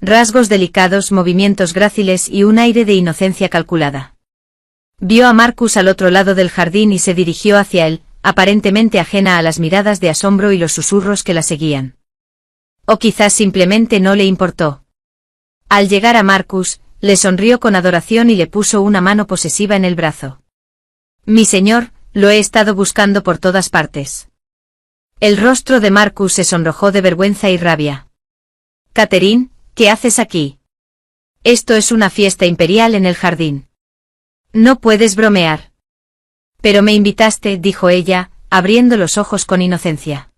Rasgos delicados, movimientos gráciles y un aire de inocencia calculada. Vio a Marcus al otro lado del jardín y se dirigió hacia él, aparentemente ajena a las miradas de asombro y los susurros que la seguían. O quizás simplemente no le importó. Al llegar a Marcus, le sonrió con adoración y le puso una mano posesiva en el brazo. Mi señor, lo he estado buscando por todas partes. El rostro de Marcus se sonrojó de vergüenza y rabia. Catherine, ¿qué haces aquí? Esto es una fiesta imperial en el jardín. No puedes bromear. Pero me invitaste, dijo ella, abriendo los ojos con inocencia.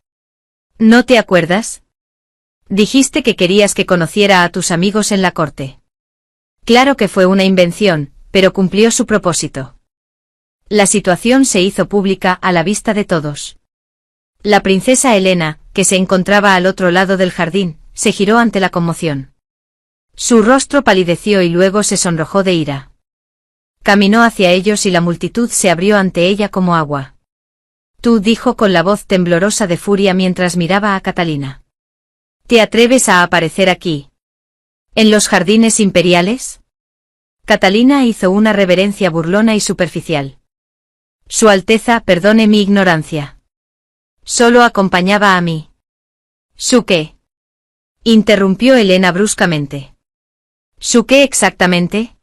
¿No te acuerdas? Dijiste que querías que conociera a tus amigos en la corte. Claro que fue una invención, pero cumplió su propósito. La situación se hizo pública a la vista de todos. La princesa Helena, que se encontraba al otro lado del jardín, se giró ante la conmoción. Su rostro palideció y luego se sonrojó de ira. Caminó hacia ellos y la multitud se abrió ante ella como agua. Tú, dijo con la voz temblorosa de furia mientras miraba a Catalina. ¿Te atreves a aparecer aquí? ¿En los jardines imperiales? Catalina hizo una reverencia burlona y superficial. Su Alteza, perdone mi ignorancia. Solo acompañaba a mí. ¿Su qué? Interrumpió Helena bruscamente. ¿Su qué exactamente?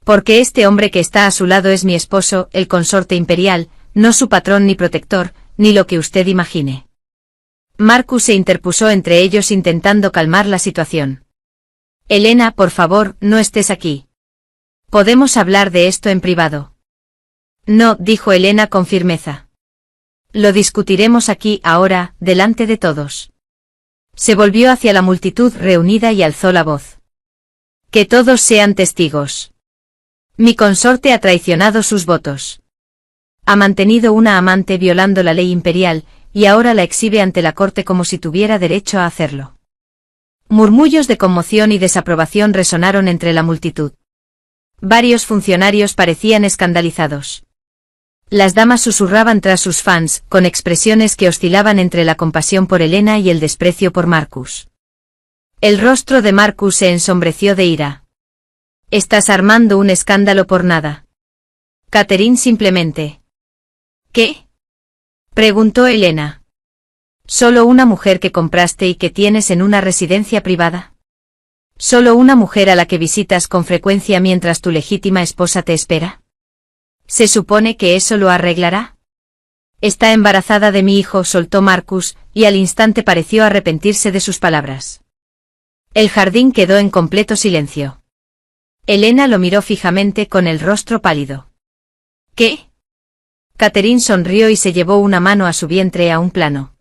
Porque este hombre que está a su lado es mi esposo, el consorte imperial, no su patrón ni protector, ni lo que usted imagine. Marcus se interpuso entre ellos intentando calmar la situación. Helena, por favor, no estés aquí. Podemos hablar de esto en privado. No, dijo Helena con firmeza. Lo discutiremos aquí, ahora, delante de todos. Se volvió hacia la multitud reunida y alzó la voz. Que todos sean testigos. Mi consorte ha traicionado sus votos. Ha mantenido una amante violando la ley imperial, y ahora la exhibe ante la corte como si tuviera derecho a hacerlo. Murmullos de conmoción y desaprobación resonaron entre la multitud. Varios funcionarios parecían escandalizados. Las damas susurraban tras sus fans, con expresiones que oscilaban entre la compasión por Helena y el desprecio por Marcus. El rostro de Marcus se ensombreció de ira. Estás armando un escándalo por nada. Catherine simplemente. ¿Qué? Preguntó Helena. ¿Solo una mujer que compraste y que tienes en una residencia privada? ¿Solo una mujer a la que visitas con frecuencia mientras tu legítima esposa te espera? ¿Se supone que eso lo arreglará? Está embarazada de mi hijo, soltó Marcus, y al instante pareció arrepentirse de sus palabras. El jardín quedó en completo silencio. Helena lo miró fijamente con el rostro pálido. ¿Qué? Catherine sonrió y se llevó una mano a su vientre a un plano.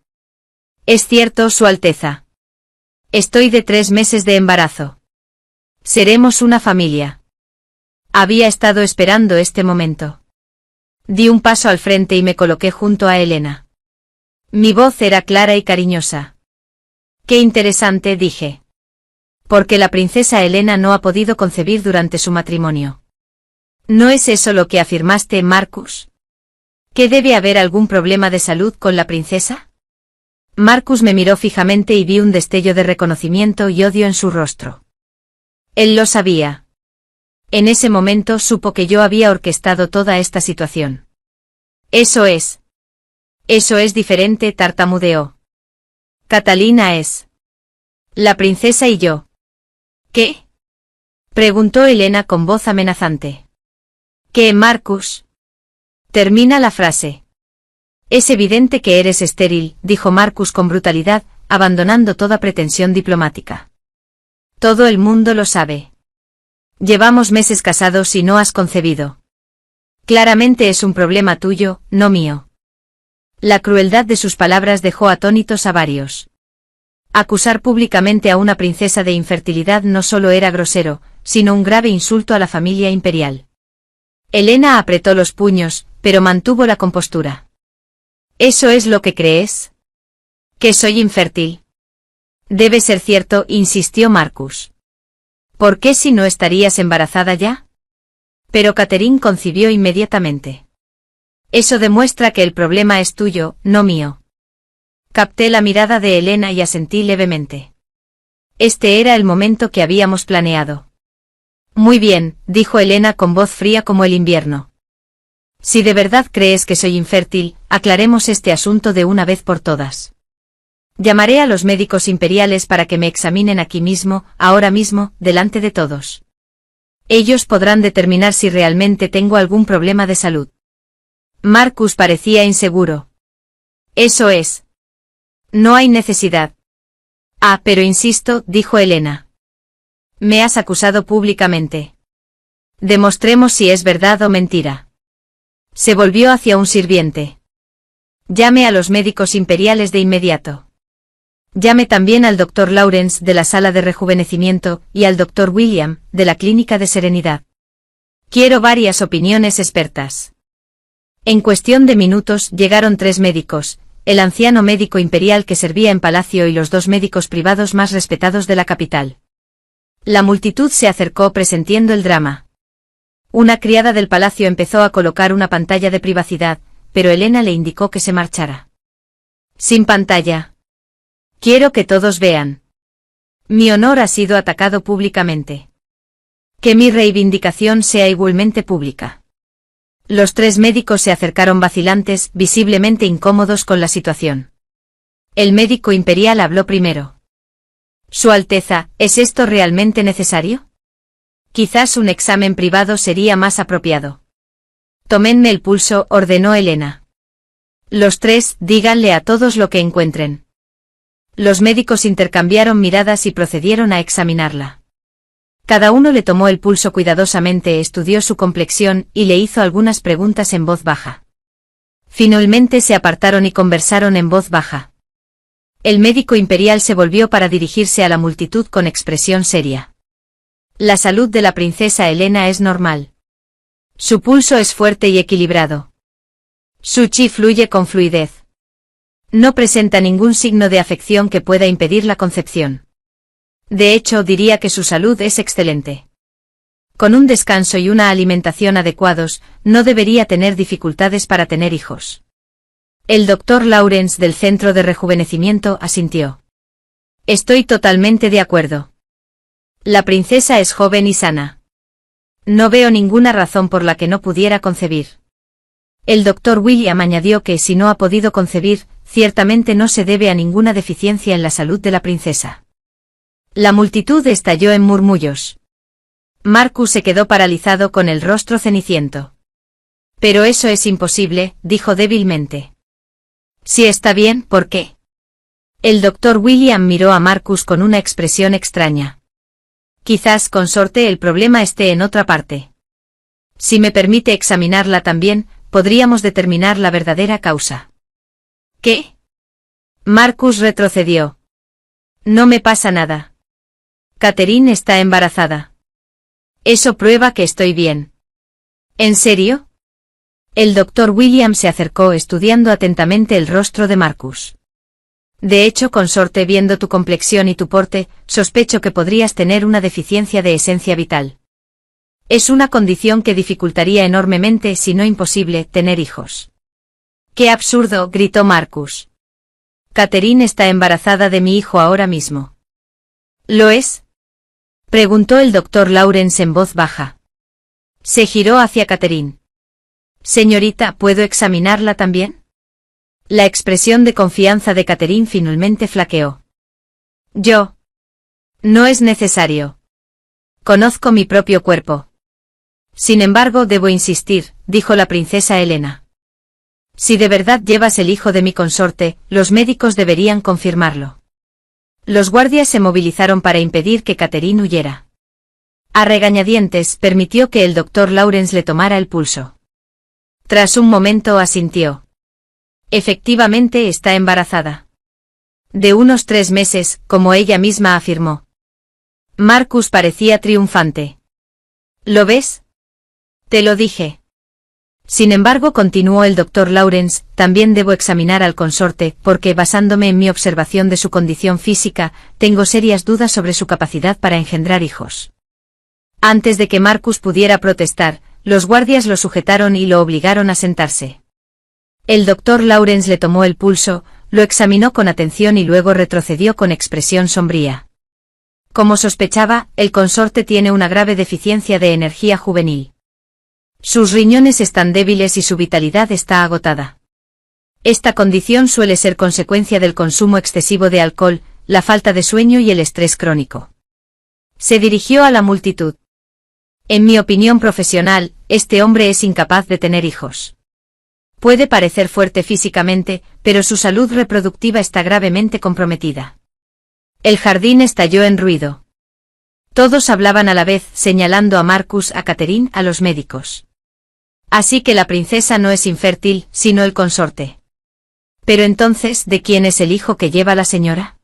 Es cierto, Su Alteza. Estoy de 3 meses de embarazo. Seremos una familia. Había estado esperando este momento. Di un paso al frente y me coloqué junto a Helena. Mi voz era clara y cariñosa. Qué interesante, dije. Porque la princesa Helena no ha podido concebir durante su matrimonio. ¿No es eso lo que afirmaste, Marcus? ¿Que debe haber algún problema de salud con la princesa? Marcus me miró fijamente y vi un destello de reconocimiento y odio en su rostro. Él lo sabía. En ese momento supo que yo había orquestado toda esta situación. Eso es diferente, tartamudeó. Catalina es la princesa y yo. ¿Qué? Preguntó Helena con voz amenazante. ¿Qué, Marcus? Termina la frase. Es evidente que eres estéril, dijo Marcus con brutalidad, abandonando toda pretensión diplomática. Todo el mundo lo sabe. Llevamos meses casados y no has concebido. Claramente es un problema tuyo, no mío. La crueldad de sus palabras dejó atónitos a varios. Acusar públicamente a una princesa de infertilidad no solo era grosero, sino un grave insulto a la familia imperial. Helena apretó los puños, pero mantuvo la compostura. ¿Eso es lo que crees? ¿Que soy infértil? Debe ser cierto, insistió Marcus. ¿Por qué si no estarías embarazada ya? Pero Catherine concibió inmediatamente. Eso demuestra que el problema es tuyo, no mío. Capté la mirada de Helena y asentí levemente. Este era el momento que habíamos planeado. Muy bien, dijo Helena con voz fría como el invierno. Si de verdad crees que soy infértil, aclaremos este asunto de una vez por todas. Llamaré a los médicos imperiales para que me examinen aquí mismo, ahora mismo, delante de todos. Ellos podrán determinar si realmente tengo algún problema de salud. Marcus parecía inseguro. Eso es. No hay necesidad. Ah, pero insisto, dijo Helena. Me has acusado públicamente. Demostremos si es verdad o mentira. Se volvió hacia un sirviente. Llame a los médicos imperiales de inmediato. Llame también al Dr. Lawrence de la sala de rejuvenecimiento y al Dr. William de la clínica de Serenidad. Quiero varias opiniones expertas. En cuestión de minutos llegaron 3 médicos, el anciano médico imperial que servía en palacio y los 2 médicos privados más respetados de la capital. La multitud se acercó presintiendo el drama. Una criada del palacio empezó a colocar una pantalla de privacidad, pero Elena le indicó que se marchara. Sin pantalla. Quiero que todos vean. Mi honor ha sido atacado públicamente. Que mi reivindicación sea igualmente pública. Los 3 médicos se acercaron vacilantes, visiblemente incómodos con la situación. El médico imperial habló primero. Su Alteza, ¿es esto realmente necesario? Quizás un examen privado sería más apropiado. Tómenme el pulso, ordenó Elena. Los 3, díganle a todos lo que encuentren. Los médicos intercambiaron miradas y procedieron a examinarla. Cada uno le tomó el pulso cuidadosamente, estudió su complexión y le hizo algunas preguntas en voz baja. Finalmente se apartaron y conversaron en voz baja. El médico imperial se volvió para dirigirse a la multitud con expresión seria. La salud de la princesa Elena es normal. Su pulso es fuerte y equilibrado. Su chi fluye con fluidez. No presenta ningún signo de afección que pueda impedir la concepción. De hecho, diría que su salud es excelente. Con un descanso y una alimentación adecuados, no debería tener dificultades para tener hijos. El Dr. Lawrence del Centro de Rejuvenecimiento asintió. Estoy totalmente de acuerdo. La princesa es joven y sana. No veo ninguna razón por la que no pudiera concebir. El Dr. William añadió que si no ha podido concebir, ciertamente no se debe a ninguna deficiencia en la salud de la princesa. La multitud estalló en murmullos. Marcus se quedó paralizado con el rostro ceniciento. Pero eso es imposible, dijo débilmente. Si está bien, ¿por qué? El Dr. William miró a Marcus con una expresión extraña. Quizás, consorte, el problema esté en otra parte. Si me permite examinarla también, podríamos determinar la verdadera causa. ¿Qué? Marcus retrocedió. No me pasa nada. Catherine está embarazada. Eso prueba que estoy bien. ¿En serio? El Dr. William se acercó estudiando atentamente el rostro de Marcus. De hecho, consorte, viendo tu complexión y tu porte, sospecho que podrías tener una deficiencia de esencia vital. Es una condición que dificultaría enormemente, si no imposible, tener hijos. ¡Qué absurdo!, gritó Marcus. Catherine está embarazada de mi hijo ahora mismo. ¿Lo es? Preguntó el Dr. Lawrence en voz baja. Se giró hacia Catherine. Señorita, ¿puedo examinarla también? La expresión de confianza de Catherine finalmente flaqueó. Yo. No es necesario. Conozco mi propio cuerpo. Sin embargo, debo insistir, dijo la princesa Elena. Si de verdad llevas el hijo de mi consorte, los médicos deberían confirmarlo. Los guardias se movilizaron para impedir que Catherine huyera. A regañadientes, permitió que el Dr. Lawrence le tomara el pulso. Tras un momento asintió. Efectivamente está embarazada. De unos 3 meses, como ella misma afirmó. Marcus parecía triunfante. ¿Lo ves? Te lo dije. Sin embargo, continuó el Dr. Lawrence, también debo examinar al consorte, porque basándome en mi observación de su condición física, tengo serias dudas sobre su capacidad para engendrar hijos. Antes de que Marcus pudiera protestar, los guardias lo sujetaron y lo obligaron a sentarse. El Dr. Lawrence le tomó el pulso, lo examinó con atención y luego retrocedió con expresión sombría. Como sospechaba, el consorte tiene una grave deficiencia de energía juvenil. Sus riñones están débiles y su vitalidad está agotada. Esta condición suele ser consecuencia del consumo excesivo de alcohol, la falta de sueño y el estrés crónico. Se dirigió a la multitud. En mi opinión profesional, este hombre es incapaz de tener hijos. Puede parecer fuerte físicamente, pero su salud reproductiva está gravemente comprometida. El jardín estalló en ruido. Todos hablaban a la vez, señalando a Marcus, a Catherine, a los médicos. Así que la princesa no es infértil, sino el consorte. Pero entonces, ¿de quién es el hijo que lleva la señora?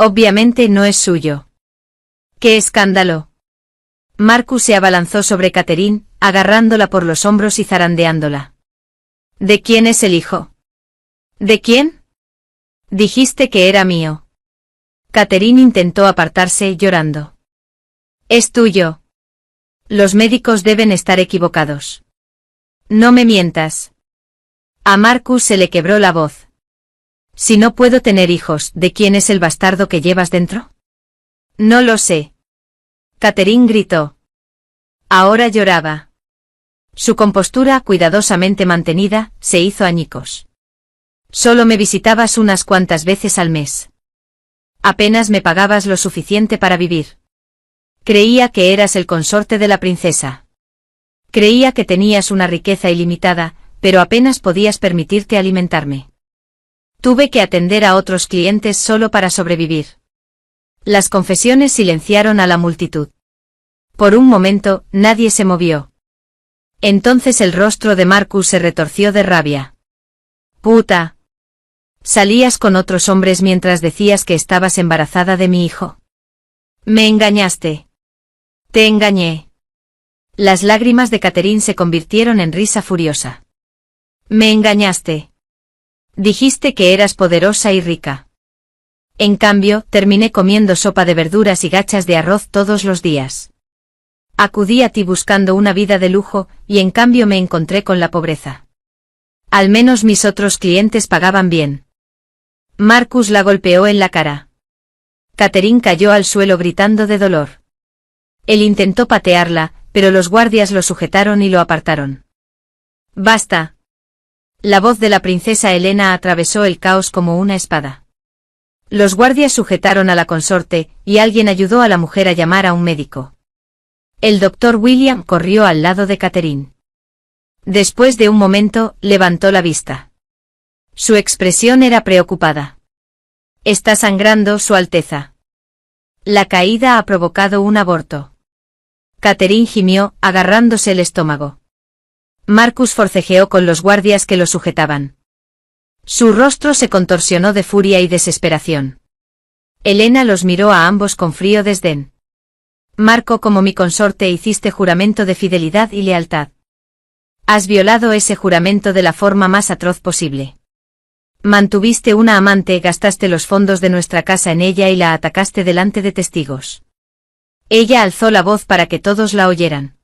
Obviamente no es suyo. ¡Qué escándalo! Marcus se abalanzó sobre Catherine, agarrándola por los hombros y zarandeándola. ¿De quién es el hijo? ¿De quién? Dijiste que era mío. Catherine intentó apartarse, llorando. Es tuyo. Los médicos deben estar equivocados. No me mientas. A Marcus se le quebró la voz. Si no puedo tener hijos, ¿de quién es el bastardo que llevas dentro? No lo sé. Catherine gritó. Ahora lloraba. Su compostura, cuidadosamente mantenida, se hizo añicos. Solo me visitabas unas cuantas veces al mes. Apenas me pagabas lo suficiente para vivir. Creía que eras el consorte de la princesa. Creía que tenías una riqueza ilimitada, pero apenas podías permitirte alimentarme. Tuve que atender a otros clientes solo para sobrevivir. Las confesiones silenciaron a la multitud. Por un momento, nadie se movió. Entonces el rostro de Marcus se retorció de rabia. ¡Puta! ¿Salías con otros hombres mientras decías que estabas embarazada de mi hijo? Me engañaste. Te engañé. Las lágrimas de Catherine se convirtieron en risa furiosa. Me engañaste. Dijiste que eras poderosa y rica. En cambio, terminé comiendo sopa de verduras y gachas de arroz todos los días. Acudí a ti buscando una vida de lujo, y en cambio me encontré con la pobreza. Al menos mis otros clientes pagaban bien. Marcus la golpeó en la cara. Catherine cayó al suelo gritando de dolor. Él intentó patearla, pero los guardias lo sujetaron y lo apartaron. ¡Basta! La voz de la princesa Helena atravesó el caos como una espada. Los guardias sujetaron a la consorte, y alguien ayudó a la mujer a llamar a un médico. El doctor William corrió al lado de Catherine. Después de un momento, levantó la vista. Su expresión era preocupada. Está sangrando, Su Alteza. La caída ha provocado un aborto. Catherine gimió, agarrándose el estómago. Marcus forcejeó con los guardias que lo sujetaban. Su rostro se contorsionó de furia y desesperación. Helena los miró a ambos con frío desdén. Marco, como mi consorte, hiciste juramento de fidelidad y lealtad. Has violado ese juramento de la forma más atroz posible. Mantuviste una amante, gastaste los fondos de nuestra casa en ella y la atacaste delante de testigos. Ella alzó la voz para que todos la oyeran.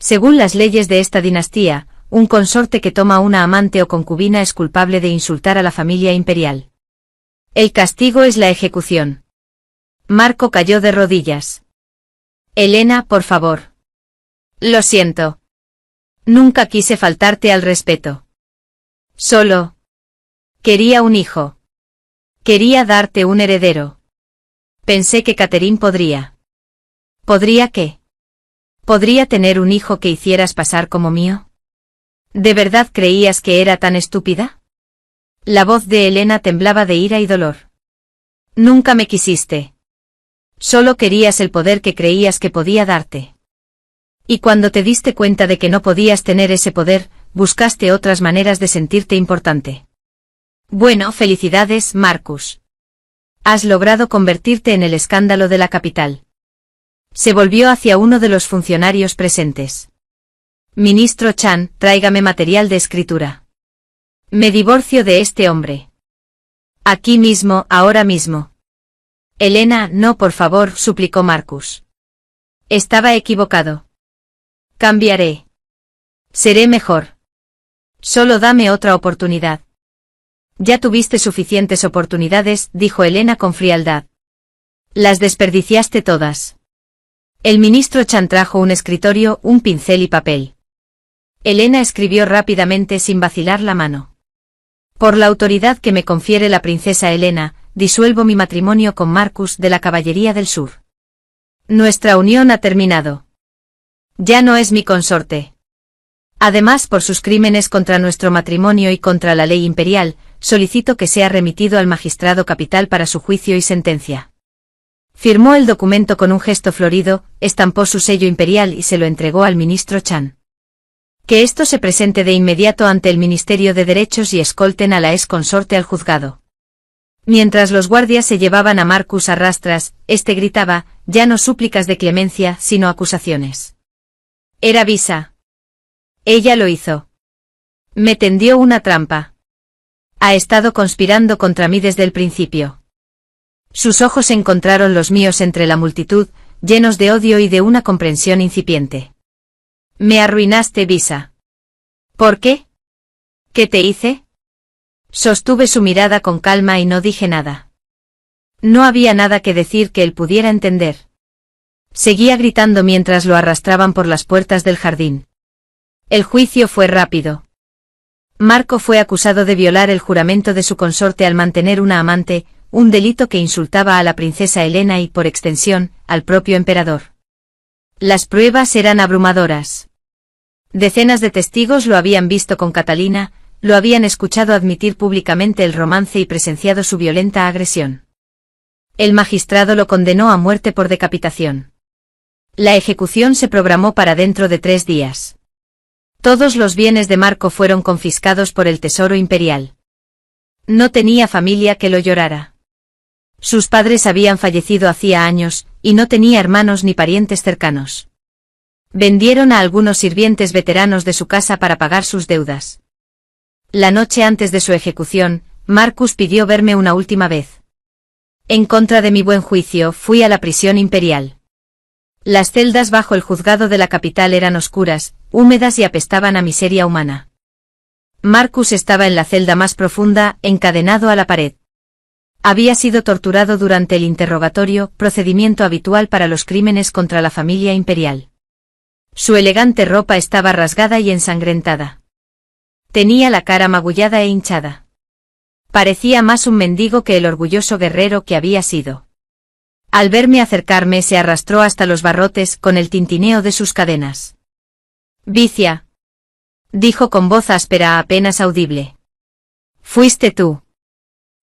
Según las leyes de esta dinastía, un consorte que toma una amante o concubina es culpable de insultar a la familia imperial. El castigo es la ejecución. Marco cayó de rodillas. Helena, por favor. Lo siento. Nunca quise faltarte al respeto. Solo quería un hijo. Quería darte un heredero. Pensé que Catherine podría. ¿Podría qué? ¿Podría tener un hijo que hicieras pasar como mío? ¿De verdad creías que era tan estúpida? La voz de Helena temblaba de ira y dolor. Nunca me quisiste. Solo querías el poder que creías que podía darte. Y cuando te diste cuenta de que no podías tener ese poder, buscaste otras maneras de sentirte importante. Bueno, felicidades, Marcus. Has logrado convertirte en el escándalo de la capital. Se volvió hacia uno de los funcionarios presentes. Ministro Chan, tráigame material de escritura. Me divorcio de este hombre. Aquí mismo, ahora mismo. Helena, no, por favor, suplicó Marcus. Estaba equivocado. Cambiaré. Seré mejor. Solo dame otra oportunidad. Ya tuviste suficientes oportunidades, dijo Helena con frialdad. Las desperdiciaste todas. El ministro Chan trajo un escritorio, un pincel y papel. Helena escribió rápidamente sin vacilar la mano. Por la autoridad que me confiere la princesa Helena, disuelvo mi matrimonio con Marcus de la Caballería del Sur. Nuestra unión ha terminado. Ya no es mi consorte. Además, por sus crímenes contra nuestro matrimonio y contra la ley imperial, solicito que sea remitido al magistrado capital para su juicio y sentencia. Firmó el documento con un gesto florido, estampó su sello imperial y se lo entregó al ministro Chan. Que esto se presente de inmediato ante el Ministerio de Derechos y escolten a la ex consorte al juzgado. Mientras los guardias se llevaban a Marcus a rastras, este gritaba, ya no súplicas de clemencia, sino acusaciones. Era Visa. Ella lo hizo. Me tendió una trampa. Ha estado conspirando contra mí desde el principio. Sus ojos encontraron los míos entre la multitud, llenos de odio y de una comprensión incipiente. Me arruinaste, Visa. ¿Por qué? ¿Qué te hice? Sostuve su mirada con calma y no dije nada. No había nada que decir que él pudiera entender. Seguía gritando mientras lo arrastraban por las puertas del jardín. El juicio fue rápido. Marco fue acusado de violar el juramento de su consorte al mantener una amante, un delito que insultaba a la princesa Helena y, por extensión, al propio emperador. Las pruebas eran abrumadoras. Decenas de testigos lo habían visto con Catalina, lo habían escuchado admitir públicamente el romance y presenciado su violenta agresión. El magistrado lo condenó a muerte por decapitación. La ejecución se programó para dentro de 3 días. Todos los bienes de Marco fueron confiscados por el Tesoro Imperial. No tenía familia que lo llorara. Sus padres habían fallecido hacía años, y no tenía hermanos ni parientes cercanos. Vendieron a algunos sirvientes veteranos de su casa para pagar sus deudas. La noche antes de su ejecución, Marcus pidió verme una última vez. En contra de mi buen juicio, fui a la prisión imperial. Las celdas bajo el juzgado de la capital eran oscuras, húmedas y apestaban a miseria humana. Marcus estaba en la celda más profunda, encadenado a la pared. Había sido torturado durante el interrogatorio, procedimiento habitual para los crímenes contra la familia imperial. Su elegante ropa estaba rasgada y ensangrentada. Tenía la cara magullada e hinchada. Parecía más un mendigo que el orgulloso guerrero que había sido. Al verme acercarme se arrastró hasta los barrotes con el tintineo de sus cadenas. Vicia, dijo con voz áspera apenas audible. ¿Fuiste tú?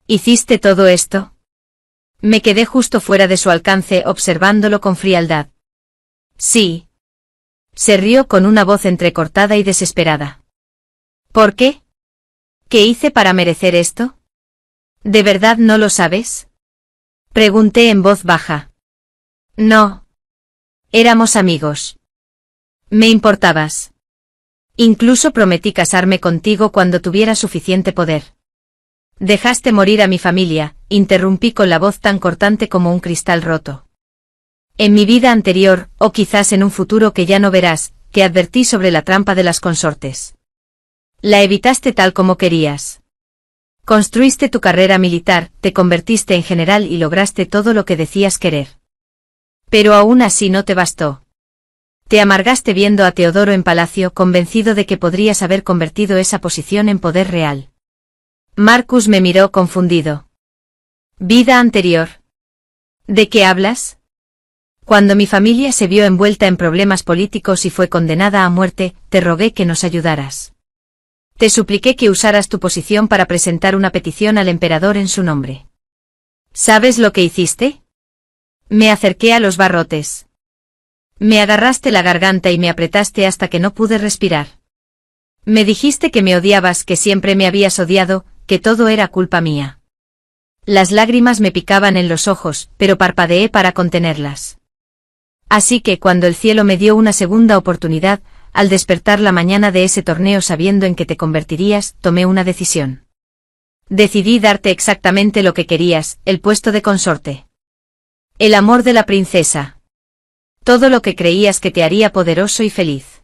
¿Hiciste todo esto? Me quedé justo fuera de su alcance observándolo con frialdad. Sí. Se rió con una voz entrecortada y desesperada. ¿Por qué? ¿Qué hice para merecer esto? ¿De verdad no lo sabes? Pregunté en voz baja. No. Éramos amigos. Me importabas. Incluso prometí casarme contigo cuando tuviera suficiente poder. Dejaste morir a mi familia, interrumpí con la voz tan cortante como un cristal roto. En mi vida anterior, o quizás en un futuro que ya no verás, que advertí sobre la trampa de las consortes. La evitaste tal como querías. Construiste tu carrera militar, te convertiste en general y lograste todo lo que decías querer. Pero aún así no te bastó. Te amargaste viendo a Teodoro en palacio, convencido de que podrías haber convertido esa posición en poder real. Marcus me miró confundido. ¿Vida anterior? ¿De qué hablas? Cuando mi familia se vio envuelta en problemas políticos y fue condenada a muerte, te rogué que nos ayudaras. Te supliqué que usaras tu posición para presentar una petición al emperador en su nombre. ¿Sabes lo que hiciste? Me acerqué a los barrotes. Me agarraste la garganta y me apretaste hasta que no pude respirar. Me dijiste que me odiabas, que siempre me habías odiado, que todo era culpa mía. Las lágrimas me picaban en los ojos, pero parpadeé para contenerlas. Así que cuando el cielo me dio una segunda oportunidad, al despertar la mañana de ese torneo sabiendo en que te convertirías, tomé una decisión. Decidí darte exactamente lo que querías, el puesto de consorte. El amor de la princesa. Todo lo que creías que te haría poderoso y feliz.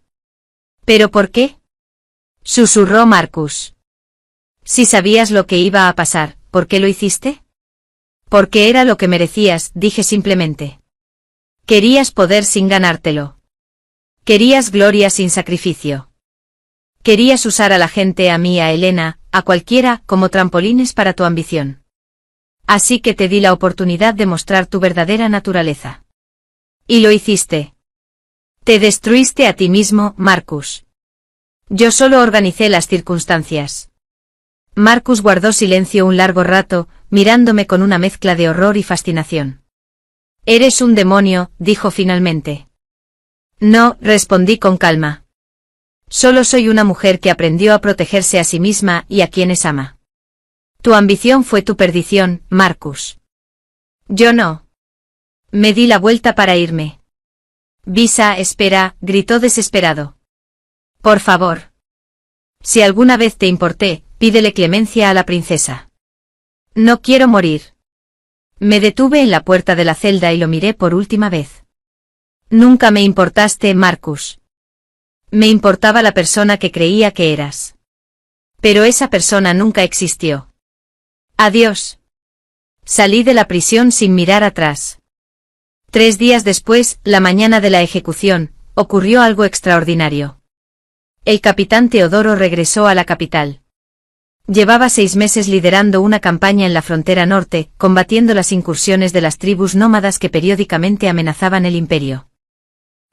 ¿Pero por qué? Susurró Marcus. Si sabías lo que iba a pasar, ¿por qué lo hiciste? Porque era lo que merecías, dije simplemente. Querías poder sin ganártelo. Querías gloria sin sacrificio. Querías usar a la gente, a mí, a Helena, a cualquiera, como trampolines para tu ambición. Así que te di la oportunidad de mostrar tu verdadera naturaleza. Y lo hiciste. Te destruiste a ti mismo, Marcus. Yo solo organicé las circunstancias. Marcus guardó silencio un largo rato, mirándome con una mezcla de horror y fascinación. Eres un demonio, dijo finalmente. No, respondí con calma. Solo soy una mujer que aprendió a protegerse a sí misma y a quienes ama. Tu ambición fue tu perdición, Marcus. Yo no. Me di la vuelta para irme. Visa, espera, gritó desesperado. Por favor. Si alguna vez te importé, pídele clemencia a la princesa. No quiero morir. Me detuve en la puerta de la celda y lo miré por última vez. Nunca me importaste, Marcus. Me importaba la persona que creía que eras. Pero esa persona nunca existió. Adiós. Salí de la prisión sin mirar atrás. 3 días después, la mañana de la ejecución, ocurrió algo extraordinario. El capitán Teodoro regresó a la capital. Llevaba 6 meses liderando una campaña en la frontera norte, combatiendo las incursiones de las tribus nómadas que periódicamente amenazaban el imperio.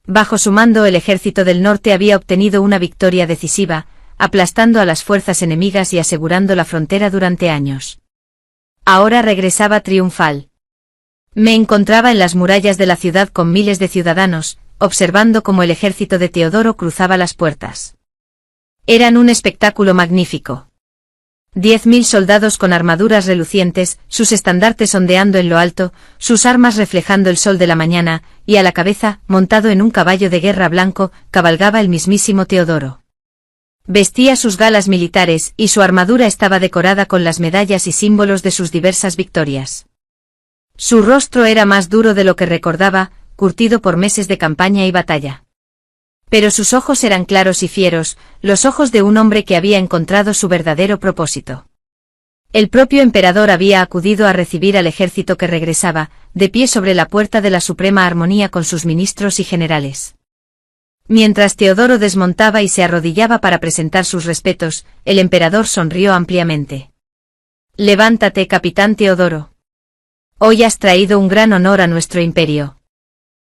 Bajo su mando el ejército del norte había obtenido una victoria decisiva, aplastando a las fuerzas enemigas y asegurando la frontera durante años. Ahora regresaba triunfal. Me encontraba en las murallas de la ciudad con miles de ciudadanos, observando cómo el ejército de Teodoro cruzaba las puertas. Eran un espectáculo magnífico. 10.000 soldados con armaduras relucientes, sus estandartes ondeando en lo alto, sus armas reflejando el sol de la mañana, y a la cabeza, montado en un caballo de guerra blanco, cabalgaba el mismísimo Teodoro. Vestía sus galas militares, y su armadura estaba decorada con las medallas y símbolos de sus diversas victorias. Su rostro era más duro de lo que recordaba, curtido por meses de campaña y batalla. Pero sus ojos eran claros y fieros, los ojos de un hombre que había encontrado su verdadero propósito. El propio emperador había acudido a recibir al ejército que regresaba, de pie sobre la puerta de la Suprema Armonía con sus ministros y generales. Mientras Teodoro desmontaba y se arrodillaba para presentar sus respetos, el emperador sonrió ampliamente. Levántate, capitán Teodoro. Hoy has traído un gran honor a nuestro imperio.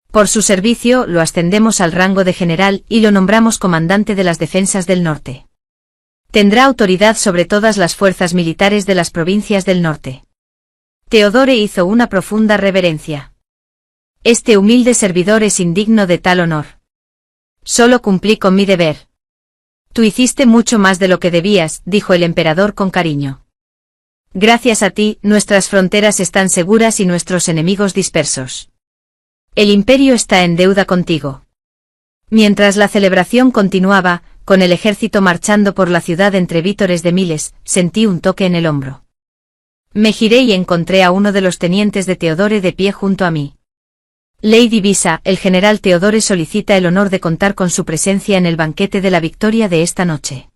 Por su servicio lo ascendemos al rango de general y lo nombramos comandante de las defensas del norte. Tendrá autoridad sobre todas las fuerzas militares de las provincias del norte. Teodore hizo una profunda reverencia. Este humilde servidor es indigno de tal honor. Solo cumplí con mi deber. Tú hiciste mucho más de lo que debías, dijo el emperador con cariño. Gracias a ti, nuestras fronteras están seguras y nuestros enemigos dispersos. El imperio está en deuda contigo. Mientras la celebración continuaba, con el ejército marchando por la ciudad entre vítores de miles, sentí un toque en el hombro. Me giré y encontré a uno de los tenientes de Teodore de pie junto a mí. Lady Visa, el general Teodore solicita el honor de contar con su presencia en el banquete de la victoria de esta noche.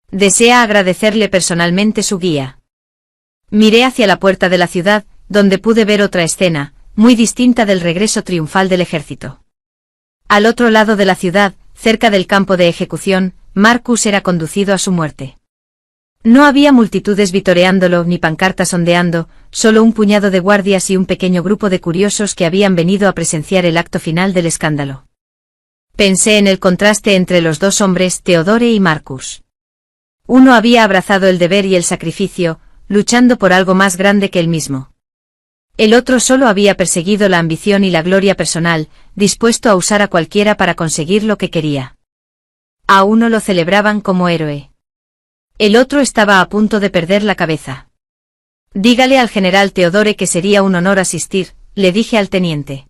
Desea agradecerle personalmente su guía. Miré hacia la puerta de la ciudad, donde pude ver otra escena, muy distinta del regreso triunfal del ejército. Al otro lado de la ciudad, cerca del campo de ejecución, Marcus era conducido a su muerte. No había multitudes vitoreándolo ni pancartas ondeando, solo un puñado de guardias y un pequeño grupo de curiosos que habían venido a presenciar el acto final del escándalo. Pensé en el contraste entre los dos hombres, Teodore y Marcus. Uno había abrazado el deber y el sacrificio, luchando por algo más grande que él mismo. El otro solo había perseguido la ambición y la gloria personal, dispuesto a usar a cualquiera para conseguir lo que quería. A uno lo celebraban como héroe. El otro estaba a punto de perder la cabeza. Dígale al general Teodore que sería un honor asistir, le dije al teniente.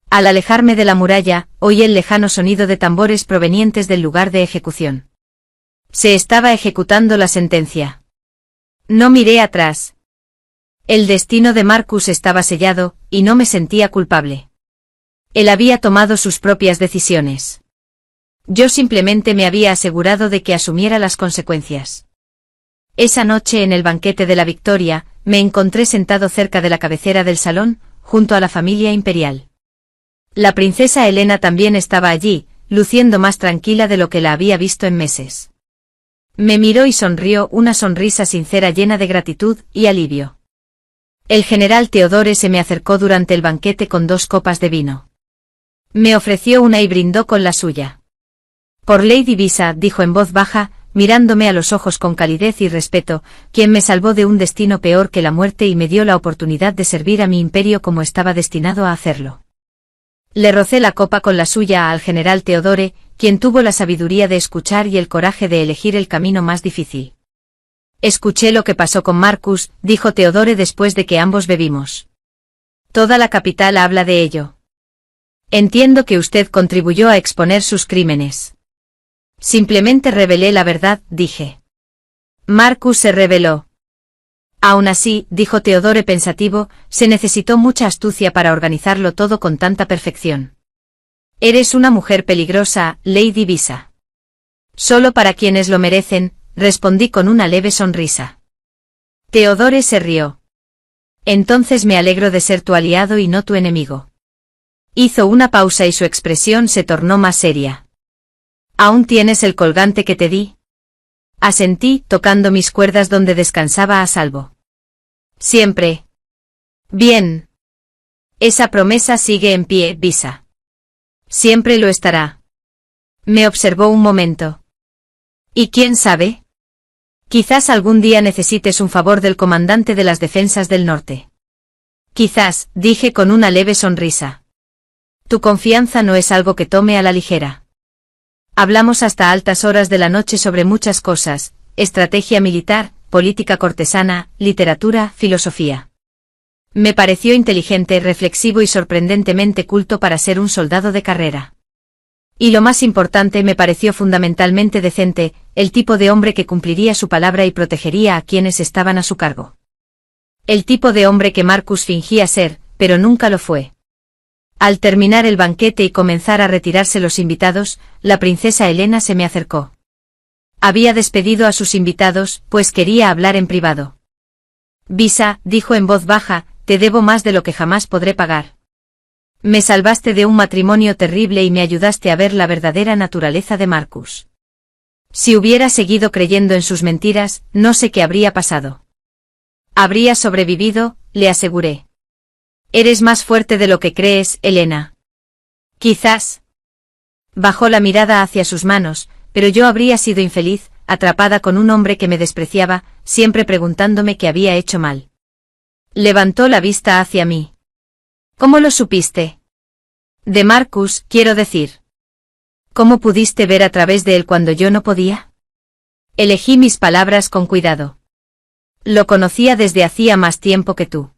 Al alejarme de la muralla, oí el lejano sonido de tambores provenientes del lugar de ejecución. Se estaba ejecutando la sentencia. No miré atrás. El destino de Marcus estaba sellado, y no me sentía culpable. Él había tomado sus propias decisiones. Yo simplemente me había asegurado de que asumiera las consecuencias. Esa noche en el banquete de la victoria, me encontré sentado cerca de la cabecera del salón, junto a la familia imperial. La princesa Helena también estaba allí, luciendo más tranquila de lo que la había visto en meses. Me miró y sonrió una sonrisa sincera llena de gratitud y alivio. El general Teodore se me acercó durante el banquete con 2 copas de vino. Me ofreció una y brindó con la suya. Por Lady Visa, dijo en voz baja, mirándome a los ojos con calidez y respeto, quien me salvó de un destino peor que la muerte y me dio la oportunidad de servir a mi imperio como estaba destinado a hacerlo. Le rocé la copa con la suya al general Teodore, quien tuvo la sabiduría de escuchar y el coraje de elegir el camino más difícil. Escuché lo que pasó con Marcus, dijo Theodore después de que ambos bebimos. Toda la capital habla de ello. Entiendo que usted contribuyó a exponer sus crímenes. Simplemente revelé la verdad, dije. Marcus se rebeló. Aún así, dijo Theodore pensativo, se necesitó mucha astucia para organizarlo todo con tanta perfección. Eres una mujer peligrosa, Lady Visa. Solo para quienes lo merecen, respondí con una leve sonrisa. Theodore se rió. Entonces me alegro de ser tu aliado y no tu enemigo. Hizo una pausa y su expresión se tornó más seria. ¿Aún tienes el colgante que te di? Asentí, tocando mis cuerdas donde descansaba a salvo. Siempre. Bien. Esa promesa sigue en pie, Visa. Siempre lo estará. Me observó un momento. ¿Y quién sabe? Quizás algún día necesites un favor del comandante de las defensas del norte. Quizás, dije con una leve sonrisa. Tu confianza no es algo que tome a la ligera. Hablamos hasta altas horas de la noche sobre muchas cosas, estrategia militar, política cortesana, literatura, filosofía. Me pareció inteligente, reflexivo y sorprendentemente culto para ser un soldado de carrera. Y lo más importante, me pareció fundamentalmente decente, el tipo de hombre que cumpliría su palabra y protegería a quienes estaban a su cargo. El tipo de hombre que Marcus fingía ser, pero nunca lo fue. Al terminar el banquete y comenzar a retirarse los invitados, la princesa Helena se me acercó. Había despedido a sus invitados, pues quería hablar en privado. Visa, dijo en voz baja, te debo más de lo que jamás podré pagar. Me salvaste de un matrimonio terrible y me ayudaste a ver la verdadera naturaleza de Marcus. Si hubiera seguido creyendo en sus mentiras, no sé qué habría pasado. Habría sobrevivido, le aseguré. Eres más fuerte de lo que crees, Helena. Quizás. Bajó la mirada hacia sus manos, pero yo habría sido infeliz, atrapada con un hombre que me despreciaba, siempre preguntándome qué había hecho mal. Levantó la vista hacia mí. ¿Cómo lo supiste? De Marcus, quiero decir. ¿Cómo pudiste ver a través de él cuando yo no podía? Elegí mis palabras con cuidado. Lo conocía desde hacía más tiempo que tú.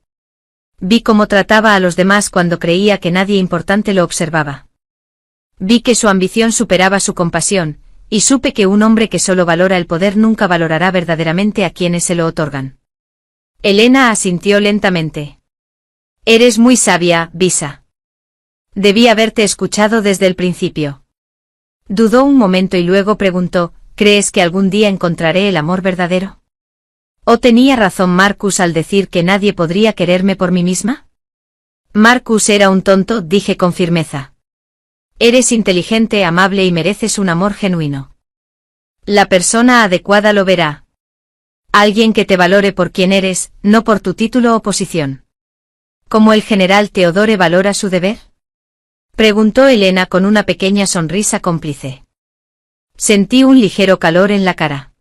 Vi cómo trataba a los demás cuando creía que nadie importante lo observaba. Vi que su ambición superaba su compasión, y supe que un hombre que solo valora el poder nunca valorará verdaderamente a quienes se lo otorgan. Helena asintió lentamente. Eres muy sabia, Visa. Debí haberte escuchado desde el principio. Dudó un momento y luego preguntó, ¿crees que algún día encontraré el amor verdadero? ¿O tenía razón Marcus al decir que nadie podría quererme por mí misma? Marcus era un tonto, dije con firmeza. Eres inteligente, amable y mereces un amor genuino. La persona adecuada lo verá. Alguien que te valore por quien eres, no por tu título o posición. ¿Cómo el general Theodore valora su deber? Preguntó Helena con una pequeña sonrisa cómplice. Sentí un ligero calor en la cara.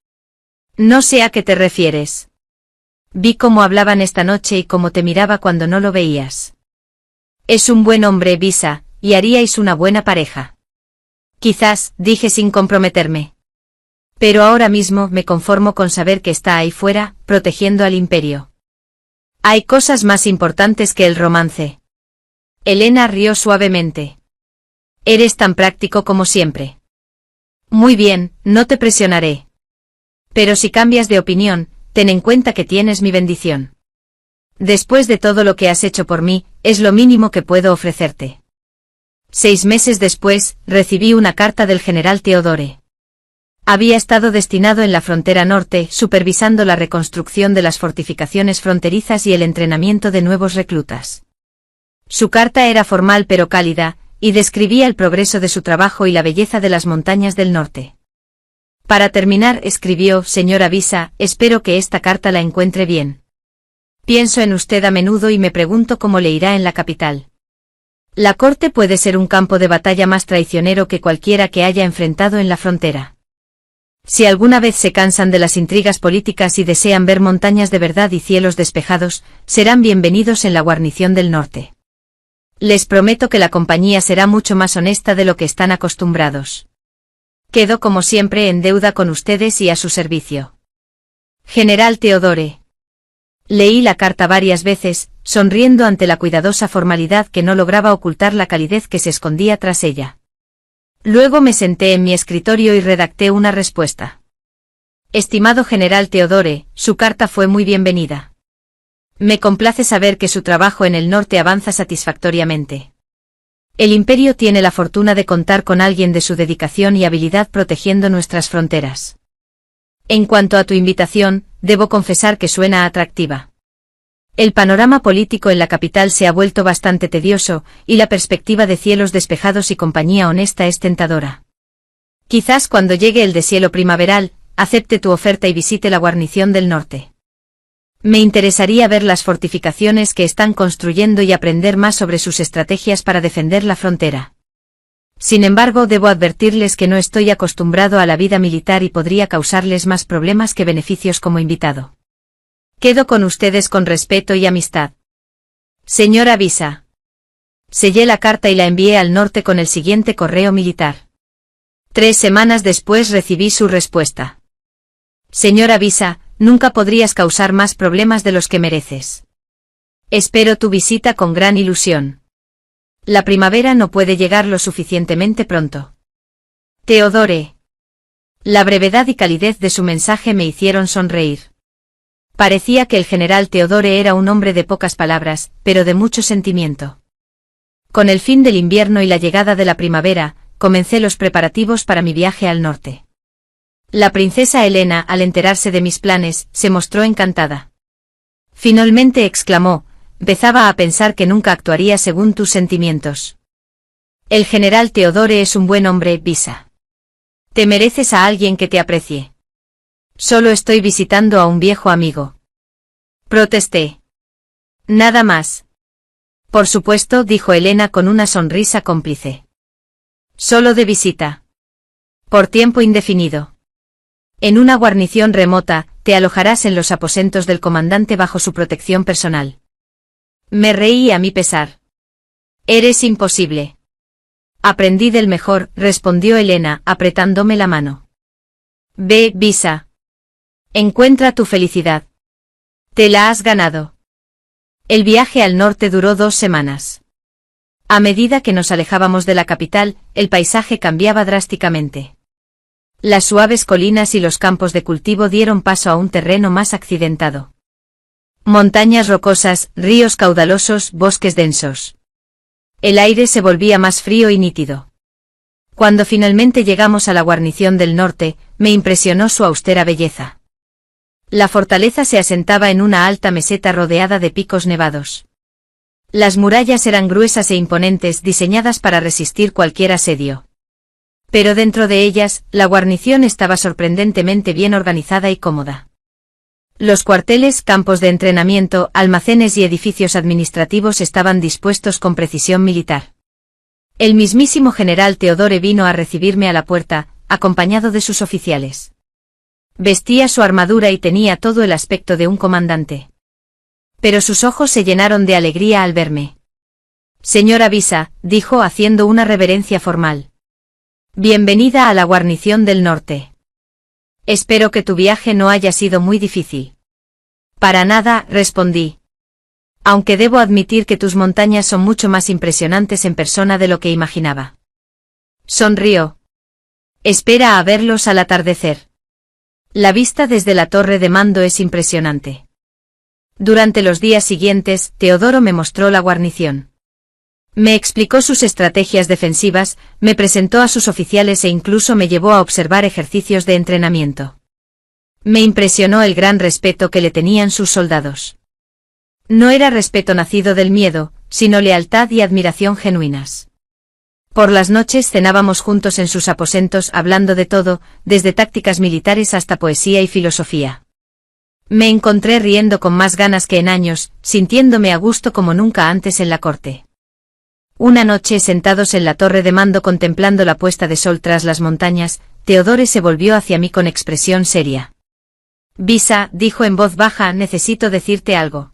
No sé a qué te refieres. Vi cómo hablaban esta noche y cómo te miraba cuando no lo veías. Es un buen hombre, Visa, y haríais una buena pareja. Quizás, dije sin comprometerme. Pero ahora mismo me conformo con saber que está ahí fuera, protegiendo al imperio. Hay cosas más importantes que el romance. Helena rió suavemente. Eres tan práctico como siempre. Muy bien, no te presionaré. Pero si cambias de opinión, ten en cuenta que tienes mi bendición. Después de todo lo que has hecho por mí, es lo mínimo que puedo ofrecerte. 6 meses después, recibí una carta del general Theodore. Había estado destinado en la frontera norte, supervisando la reconstrucción de las fortificaciones fronterizas y el entrenamiento de nuevos reclutas. Su carta era formal pero cálida, y describía el progreso de su trabajo y la belleza de las montañas del norte. Para terminar, escribió, señora Visa, espero que esta carta la encuentre bien. Pienso en usted a menudo y me pregunto cómo le irá en la capital. La corte puede ser un campo de batalla más traicionero que cualquiera que haya enfrentado en la frontera. Si alguna vez se cansan de las intrigas políticas y desean ver montañas de verdad y cielos despejados, serán bienvenidos en la guarnición del norte. Les prometo que la compañía será mucho más honesta de lo que están acostumbrados. Quedo como siempre en deuda con ustedes y a su servicio. General Teodore. Leí la carta varias veces, sonriendo ante la cuidadosa formalidad que no lograba ocultar la calidez que se escondía tras ella. Luego me senté en mi escritorio y redacté una respuesta. Estimado General Teodore, su carta fue muy bienvenida. Me complace saber que su trabajo en el norte avanza satisfactoriamente. El Imperio tiene la fortuna de contar con alguien de su dedicación y habilidad protegiendo nuestras fronteras. En cuanto a tu invitación, debo confesar que suena atractiva. El panorama político en la capital se ha vuelto bastante tedioso, y la perspectiva de cielos despejados y compañía honesta es tentadora. Quizás cuando llegue el deshielo primaveral, acepte tu oferta y visite la guarnición del norte. Me interesaría ver las fortificaciones que están construyendo y aprender más sobre sus estrategias para defender la frontera. Sin embargo, debo advertirles que no estoy acostumbrado a la vida militar y podría causarles más problemas que beneficios como invitado. Quedo con ustedes con respeto y amistad. Señora Visa. Sellé la carta y la envié al norte con el siguiente correo militar. 3 semanas después recibí su respuesta. Señora Visa, nunca podrías causar más problemas de los que mereces. Espero tu visita con gran ilusión. La primavera no puede llegar lo suficientemente pronto. Teodore. La brevedad y calidez de su mensaje me hicieron sonreír. Parecía que el general Teodore era un hombre de pocas palabras, pero de mucho sentimiento. Con el fin del invierno y la llegada de la primavera, comencé los preparativos para mi viaje al norte. La princesa Helena, al enterarse de mis planes, se mostró encantada. Finalmente exclamó: empezaba a pensar que nunca actuaría según tus sentimientos. El general Teodore es un buen hombre, Visa. Te mereces a alguien que te aprecie. Solo estoy visitando a un viejo amigo. Protesté. Nada más. Por supuesto, dijo Helena con una sonrisa cómplice. Solo de visita. Por tiempo indefinido. En una guarnición remota, te alojarás en los aposentos del comandante bajo su protección personal. Me reí a mi pesar. Eres imposible. Aprendí del mejor, respondió Helena, apretándome la mano. Ve, Visa. Encuentra tu felicidad. Te la has ganado. El viaje al norte duró 2 semanas. A medida que nos alejábamos de la capital, el paisaje cambiaba drásticamente. Las suaves colinas y los campos de cultivo dieron paso a un terreno más accidentado. Montañas rocosas, ríos caudalosos, bosques densos. El aire se volvía más frío y nítido. Cuando finalmente llegamos a la guarnición del norte, me impresionó su austera belleza. La fortaleza se asentaba en una alta meseta rodeada de picos nevados. Las murallas eran gruesas e imponentes, diseñadas para resistir cualquier asedio. Pero dentro de ellas, la guarnición estaba sorprendentemente bien organizada y cómoda. Los cuarteles, campos de entrenamiento, almacenes y edificios administrativos estaban dispuestos con precisión militar. El mismísimo general Teodore vino a recibirme a la puerta, acompañado de sus oficiales. Vestía su armadura y tenía todo el aspecto de un comandante. Pero sus ojos se llenaron de alegría al verme. Señora Visa, dijo haciendo una reverencia formal. Bienvenida a la guarnición del norte. Espero que tu viaje no haya sido muy difícil. Para nada, respondí. Aunque debo admitir que tus montañas son mucho más impresionantes en persona de lo que imaginaba. Sonrió. Espera a verlos al atardecer. La vista desde la torre de mando es impresionante. Durante los días siguientes, Teodoro me mostró la guarnición. Me explicó sus estrategias defensivas, me presentó a sus oficiales e incluso me llevó a observar ejercicios de entrenamiento. Me impresionó el gran respeto que le tenían sus soldados. No era respeto nacido del miedo, sino lealtad y admiración genuinas. Por las noches cenábamos juntos en sus aposentos hablando de todo, desde tácticas militares hasta poesía y filosofía. Me encontré riendo con más ganas que en años, sintiéndome a gusto como nunca antes en la corte. Una noche, sentados en la torre de mando contemplando la puesta de sol tras las montañas, Teodore se volvió hacia mí con expresión seria. Visa, dijo en voz baja, necesito decirte algo.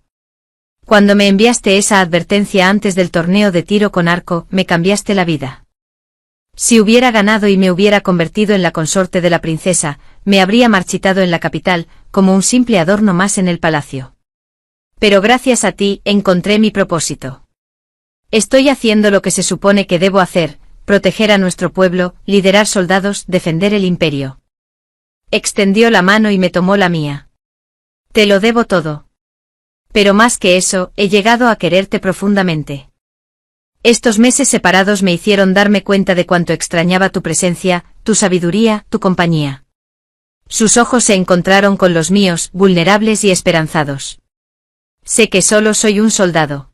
Cuando me enviaste esa advertencia antes del torneo de tiro con arco, me cambiaste la vida. Si hubiera ganado y me hubiera convertido en la consorte de la princesa, me habría marchitado en la capital, como un simple adorno más en el palacio. Pero gracias a ti, encontré mi propósito. Estoy haciendo lo que se supone que debo hacer, proteger a nuestro pueblo, liderar soldados, defender el imperio. Extendió la mano y me tomó la mía. Te lo debo todo. Pero más que eso, he llegado a quererte profundamente. Estos meses separados me hicieron darme cuenta de cuánto extrañaba tu presencia, tu sabiduría, tu compañía. Sus ojos se encontraron con los míos, vulnerables y esperanzados. Sé que solo soy un soldado.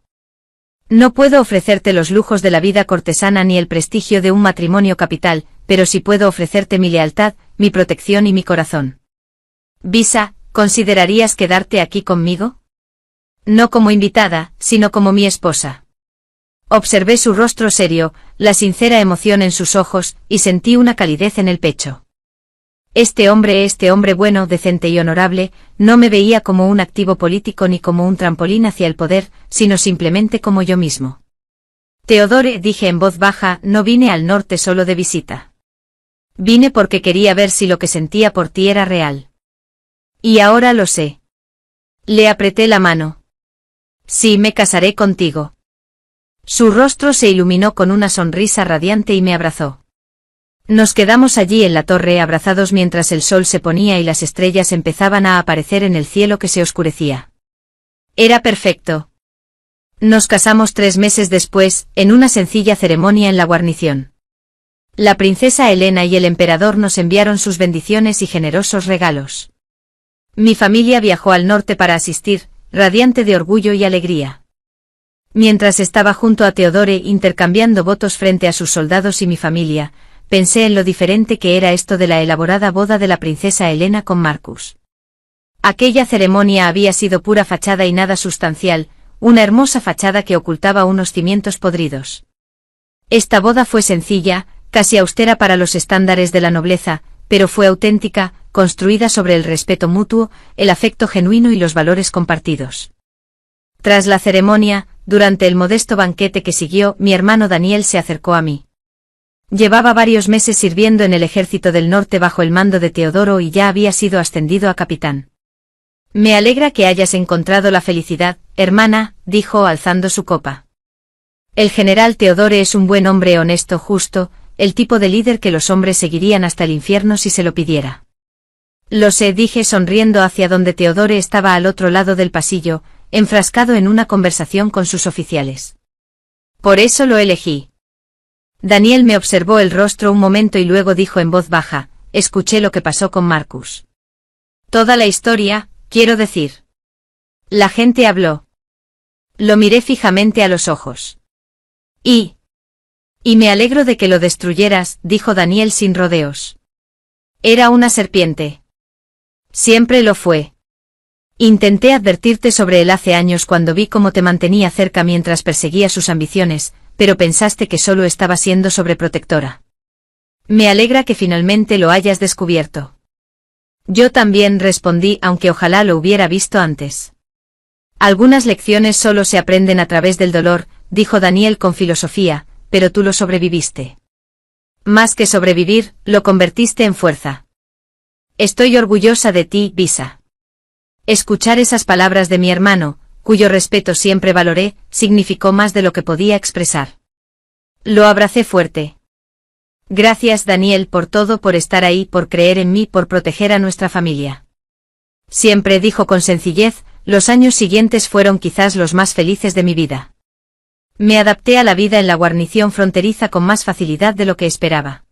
No puedo ofrecerte los lujos de la vida cortesana ni el prestigio de un matrimonio capital, pero sí puedo ofrecerte mi lealtad, mi protección y mi corazón. Visa, ¿considerarías quedarte aquí conmigo? No como invitada, sino como mi esposa. Observé su rostro serio, la sincera emoción en sus ojos, y sentí una calidez en el pecho. Este hombre bueno, decente y honorable, no me veía como un activo político ni como un trampolín hacia el poder, sino simplemente como yo mismo. Teodore, dije en voz baja, no vine al norte solo de visita. Vine porque quería ver si lo que sentía por ti era real. Y ahora lo sé. Le apreté la mano. Sí, me casaré contigo. Su rostro se iluminó con una sonrisa radiante y me abrazó. Nos quedamos allí en la torre abrazados mientras el sol se ponía y las estrellas empezaban a aparecer en el cielo que se oscurecía. Era perfecto. Nos casamos 3 meses después, en una sencilla ceremonia en la guarnición. La princesa Helena y el emperador nos enviaron sus bendiciones y generosos regalos. Mi familia viajó al norte para asistir, radiante de orgullo y alegría. Mientras estaba junto a Teodore intercambiando votos frente a sus soldados y mi familia, pensé en lo diferente que era esto de la elaborada boda de la princesa Helena con Marcus. Aquella ceremonia había sido pura fachada y nada sustancial, una hermosa fachada que ocultaba unos cimientos podridos. Esta boda fue sencilla, casi austera para los estándares de la nobleza, pero fue auténtica, construida sobre el respeto mutuo, el afecto genuino y los valores compartidos. Tras la ceremonia, durante el modesto banquete que siguió, mi hermano Daniel se acercó a mí. Llevaba varios meses sirviendo en el ejército del norte bajo el mando de Teodoro y ya había sido ascendido a capitán. Me alegra que hayas encontrado la felicidad, hermana, dijo alzando su copa. El general Teodore es un buen hombre honesto, justo, el tipo de líder que los hombres seguirían hasta el infierno si se lo pidiera. Lo sé, dije sonriendo hacia donde Teodore estaba al otro lado del pasillo, enfrascado en una conversación con sus oficiales. Por eso lo elegí. Daniel me observó el rostro un momento y luego dijo en voz baja, escuché lo que pasó con Marcus. Toda la historia, quiero decir. La gente habló. Lo miré fijamente a los ojos. Y me alegro de que lo destruyeras, dijo Daniel sin rodeos. Era una serpiente. Siempre lo fue. Intenté advertirte sobre él hace años cuando vi cómo te mantenía cerca mientras perseguía sus ambiciones, pero pensaste que solo estaba siendo sobreprotectora. Me alegra que finalmente lo hayas descubierto. Yo también, respondí, aunque ojalá lo hubiera visto antes. Algunas lecciones solo se aprenden a través del dolor, dijo Daniel con filosofía, pero tú lo sobreviviste. Más que sobrevivir, lo convertiste en fuerza. Estoy orgullosa de ti, Visa. Escuchar esas palabras de mi hermano, cuyo respeto siempre valoré, significó más de lo que podía expresar. Lo abracé fuerte. Gracias, Daniel, por todo, por estar ahí, por creer en mí, por proteger a nuestra familia. Siempre, dijo con sencillez, los años siguientes fueron quizás los más felices de mi vida. Me adapté a la vida en la guarnición fronteriza con más facilidad de lo que esperaba.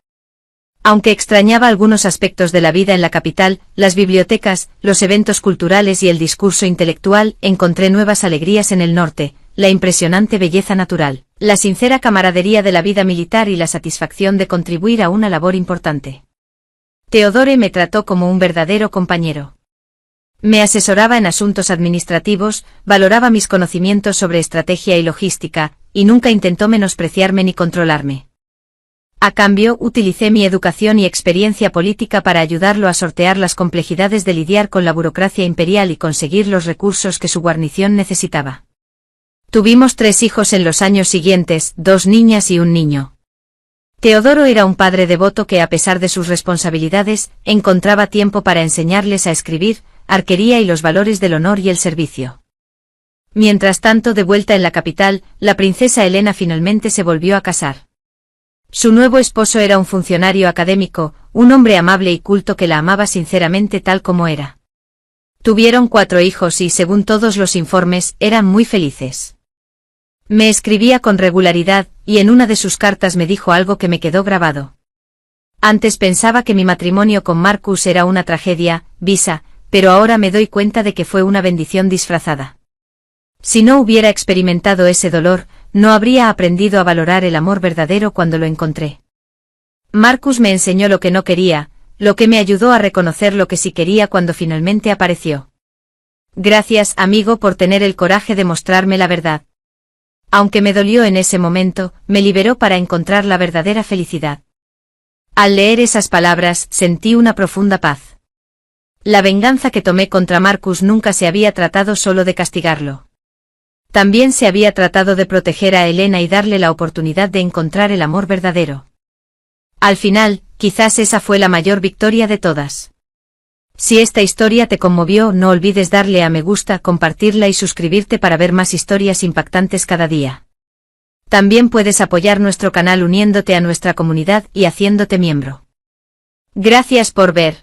Aunque extrañaba algunos aspectos de la vida en la capital, las bibliotecas, los eventos culturales y el discurso intelectual, encontré nuevas alegrías en el norte, la impresionante belleza natural, la sincera camaradería de la vida militar y la satisfacción de contribuir a una labor importante. Teodore me trató como un verdadero compañero. Me asesoraba en asuntos administrativos, valoraba mis conocimientos sobre estrategia y logística, y nunca intentó menospreciarme ni controlarme. A cambio, utilicé mi educación y experiencia política para ayudarlo a sortear las complejidades de lidiar con la burocracia imperial y conseguir los recursos que su guarnición necesitaba. Tuvimos 3 hijos en los años siguientes, 2 niñas y un niño. Teodoro era un padre devoto que, a pesar de sus responsabilidades, encontraba tiempo para enseñarles a escribir, arquería y los valores del honor y el servicio. Mientras tanto, de vuelta en la capital, la princesa Elena finalmente se volvió a casar. Su nuevo esposo era un funcionario académico, un hombre amable y culto que la amaba sinceramente tal como era. Tuvieron 4 hijos y, según todos los informes, eran muy felices. Me escribía con regularidad, y en una de sus cartas me dijo algo que me quedó grabado. Antes pensaba que mi matrimonio con Marcus era una tragedia, Visa, pero ahora me doy cuenta de que fue una bendición disfrazada. Si no hubiera experimentado ese dolor, no habría aprendido a valorar el amor verdadero cuando lo encontré. Marcus me enseñó lo que no quería, lo que me ayudó a reconocer lo que sí quería cuando finalmente apareció. Gracias, amigo, por tener el coraje de mostrarme la verdad. Aunque me dolió en ese momento, me liberó para encontrar la verdadera felicidad. Al leer esas palabras, sentí una profunda paz. La venganza que tomé contra Marcus nunca se había tratado solo de castigarlo. También se había tratado de proteger a Elena y darle la oportunidad de encontrar el amor verdadero. Al final, quizás esa fue la mayor victoria de todas. Si esta historia te conmovió, no olvides darle a me gusta, compartirla y suscribirte para ver más historias impactantes cada día. También puedes apoyar nuestro canal uniéndote a nuestra comunidad y haciéndote miembro. Gracias por ver.